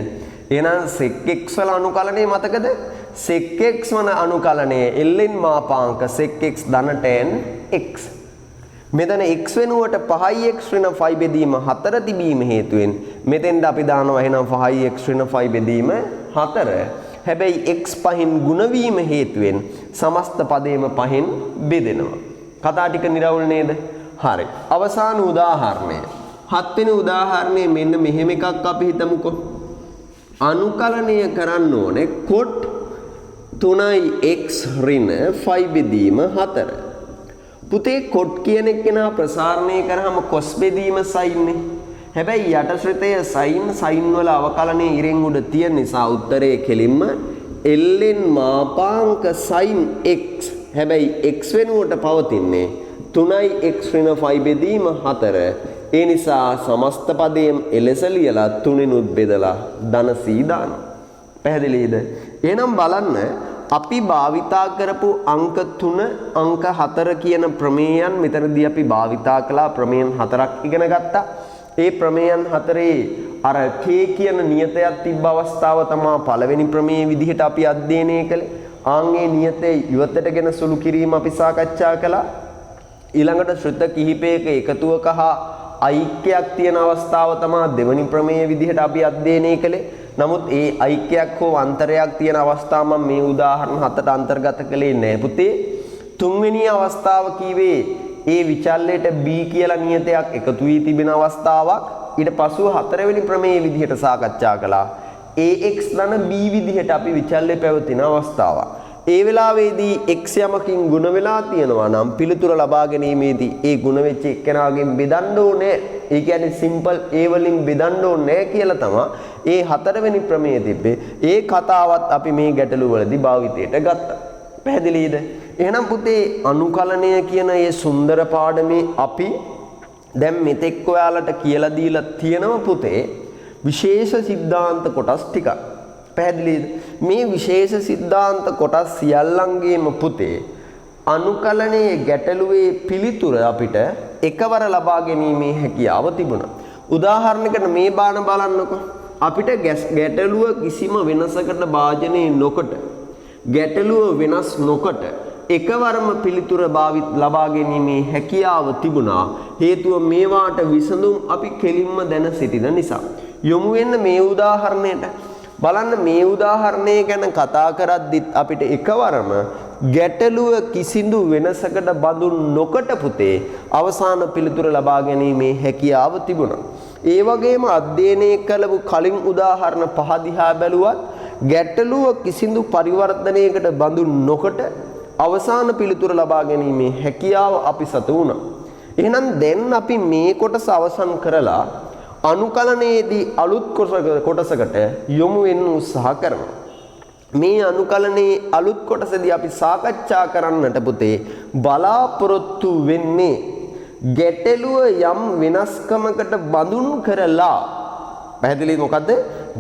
එහෙනම් sec x වල අනුකලනය මතකද? sec x වන අනුකලනය ln මාපාංක sec x ධන tan x. මෙතන x වෙනුවට 5x ඍණ 5 බෙදීම 4 තිබීම හේතුවෙන් මෙතෙන්ද අපි දානවා එහෙනම් 5x ඍණ 5 බෙදීම 4. හැබැයි x පහෙන් ගුණ වීම හේතුවෙන් සමස්ත පදේම පහෙන් බෙදෙනවා. කතා ටික නිරවුල් නේද? හරි. අවසාන උදාහරණය. 7 වෙනි උදාහරණය මෙන්න මෙහෙම එකක් අපි හිතමුකෝ. අනුකලනය කරන්න ඕනේ cot 3x ඍණ 5 බෙදීම 4. පුතේ cot කියන කෙනා ප්‍රසාරණය කරාම cos බෙදීම sin නේ. හැබැයි යට ශ්‍රිතය sin වල අවකලනයේ ඉරෙන් උඩ තියෙන නිසා උත්තරේ කෙලින්ම ln මාපාංක sin x. හැබැයි x වෙනුවට පවතින්නේ 3x ඍණ 5 බෙදීම 4. ඒ නිසා සමස්ත පදයෙන් එලෙස ලියලා 3නුත් බෙදලා ධන c දානවා. පැහැදිලිද? එහෙනම් බලන්න අපි භාවිතා කරපු අංක 3 අංක 4 කියන ප්‍රමේයයන් මෙතනදී අපි භාවිතා කළා. ප්‍රමේයන් 4ක් ඉගෙන ගත්තා. ඒ ප්‍රමේයන් 4 අර k කියන නියතයක් තිබ්බ අවස්ථාව තමයි පළවෙනි ප්‍රමේය විදිහට අපි අධ්‍යයනය කළේ. ආන්ගේ නියතේ ඉවතටගෙන සුළු කිරීම අපි සාකච්ඡා කළා. ඊළඟට ශ්‍රුත කිහිපයක එකතුවක හා ඓක්‍යයක් තියෙන අවස්ථාව තමයි දෙවනි ප්‍රමේය විදිහට අපි අධ්‍යයනය කළේ. නමුත් ඒ ඓක්‍යයක් හෝ අන්තරයක් තියෙන අවස්ථාව මම මේ උදාහරණ 7ට අන්තර්ගත කළේ නැහැ පුතේ. තුන්වෙනි අවස්ථාව කීවේ ඒ විචල්‍යයට b කියලා නියතයක් එකතු වී තිබෙන අවස්ථාවක්. ඊට පසුව හතරවෙනි ප්‍රමේය විදිහට සාකච්ඡා කළා. ax ධන b විදිහට අපි විචල්‍ය පැවතින අවස්ථාවක්. ඒ වෙලාවේදී x යමකින් ගුණ වෙලා තියෙනවා නම් පිළිතුර ලබා ගැනීමේදී ඒ ගුණ වෙච්ච එක්කෙනාගෙන් බෙදන්න ඕනේ. ඒ කියන්නේ සිම්පල් a වලින් බෙදන්න ඕනේ කියලා තමයි ඒ හතරවෙනි ප්‍රමේය තිබ්බේ. ඒ කතාවත් අපි මේ ගැටලු වලදී භාවිතයට ගත්තා. පැහැදිලිද? එහෙනම් පුතේ අනුකලනය කියන මේ සුන්දර පාඩමේ අපි දැන් මෙතෙක් ඔයාලට කියලා දීලා තියෙනවා පුතේ විශේෂ સિદ્ધාන්ත කොටස් ටිකක්. පැහැදිලිද? මේ විශේෂ સિદ્ધාන්ත කොටස් සියල්ලංගේම පුතේ අනුකලනයේ ගැටලුවේ පිළිතුර අපිට එකවර ලබා ගැනීමේ හැකියාව තිබුණා. උදාහරණයකට මේ බාන බලන්නකො. අපිට ගැටලුව කිසිම වෙනසකට භාජනය නොකොට ගැටලුව වෙනස් නොකොට එකවරම පිළිතුර ලබා ගැනීමේ හැකියාව තිබුණා. හේතුව මේවාට විසඳුම් අපි කෙලින්ම දැන සිටින නිසා. යොමු වෙන්න මේ උදාහරණයට. බලන්න මේ උදාහරණය ගැන කතා කරද්දිත් අපිට එකවරම ගැටලුව කිසිදු වෙනසකට බඳුන් නොකොට පුතේ අවසාන පිළිතුර ලබා ගැනීමේ හැකියාව තිබුණා. ඒ වගේම අධ්‍යයනය කළපු කලින් උදාහරණ පහ දිහා බැලුවත් ගැටලුව කිසිදු පරිවර්තනයකට බඳුන් නොකොට අවසාන පිළිතුර ලබා ගැනීමේ හැකියාව අපි සතු වුණා. එහෙනම් දැන් අපි මේ කොටස අවසන් කරලා අනුකලනයේදී අලුත් කොටසකට යොමු වෙන්න උත්සාහ කරනවා. මේ අනුකලනයේ අලුත් කොටසදී අපි සාකච්ඡා කරන්නට පුතේ බලාපොරොත්තු වෙන්නේ ගැටලුව යම් වෙනස්කමකට බඳුන් කරලා පැහැදිලි මොකද්ද?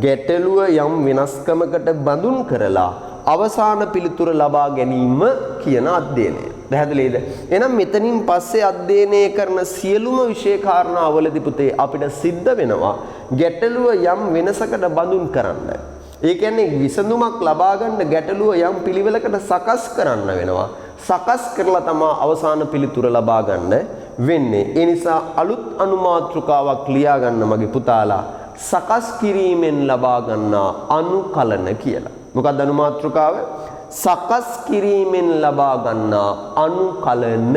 ගැටලුව යම් වෙනස්කමකට බඳුන් කරලා අවසාන පිළිතුර ලබා ගැනීම කියන අධ්‍යයනය. පැහැදිලිද? එහෙනම් මෙතනින් පස්සේ අධ්‍යයනය කරන සියලුම විෂය කාරණාවලදී පුතේ අපිට සිද්ධ වෙනවා ගැටලුව යම් වෙනසකට බඳුන් කරන්න. ඒ කියන්නේ විසඳුමක් ලබා ගන්න ගැටලුව යම් පිළිවෙලකට සකස් කරන්න වෙනවා. සකස් කරලා තමයි අවසාන පිළිතුර ලබා ගන්න වෙන්නේ. ඒ නිසා අලුත් අනුමාත්‍රිකාවක් ලියා ගන්න මගේ පුතාලා සකස් කිරීමෙන් ලබා ගන්නා අනුකලන කියලා. මොකක්ද අනුමාත්‍රිකාව? සකස් කිරීමෙන් ලබා ගන්නා අනුකලන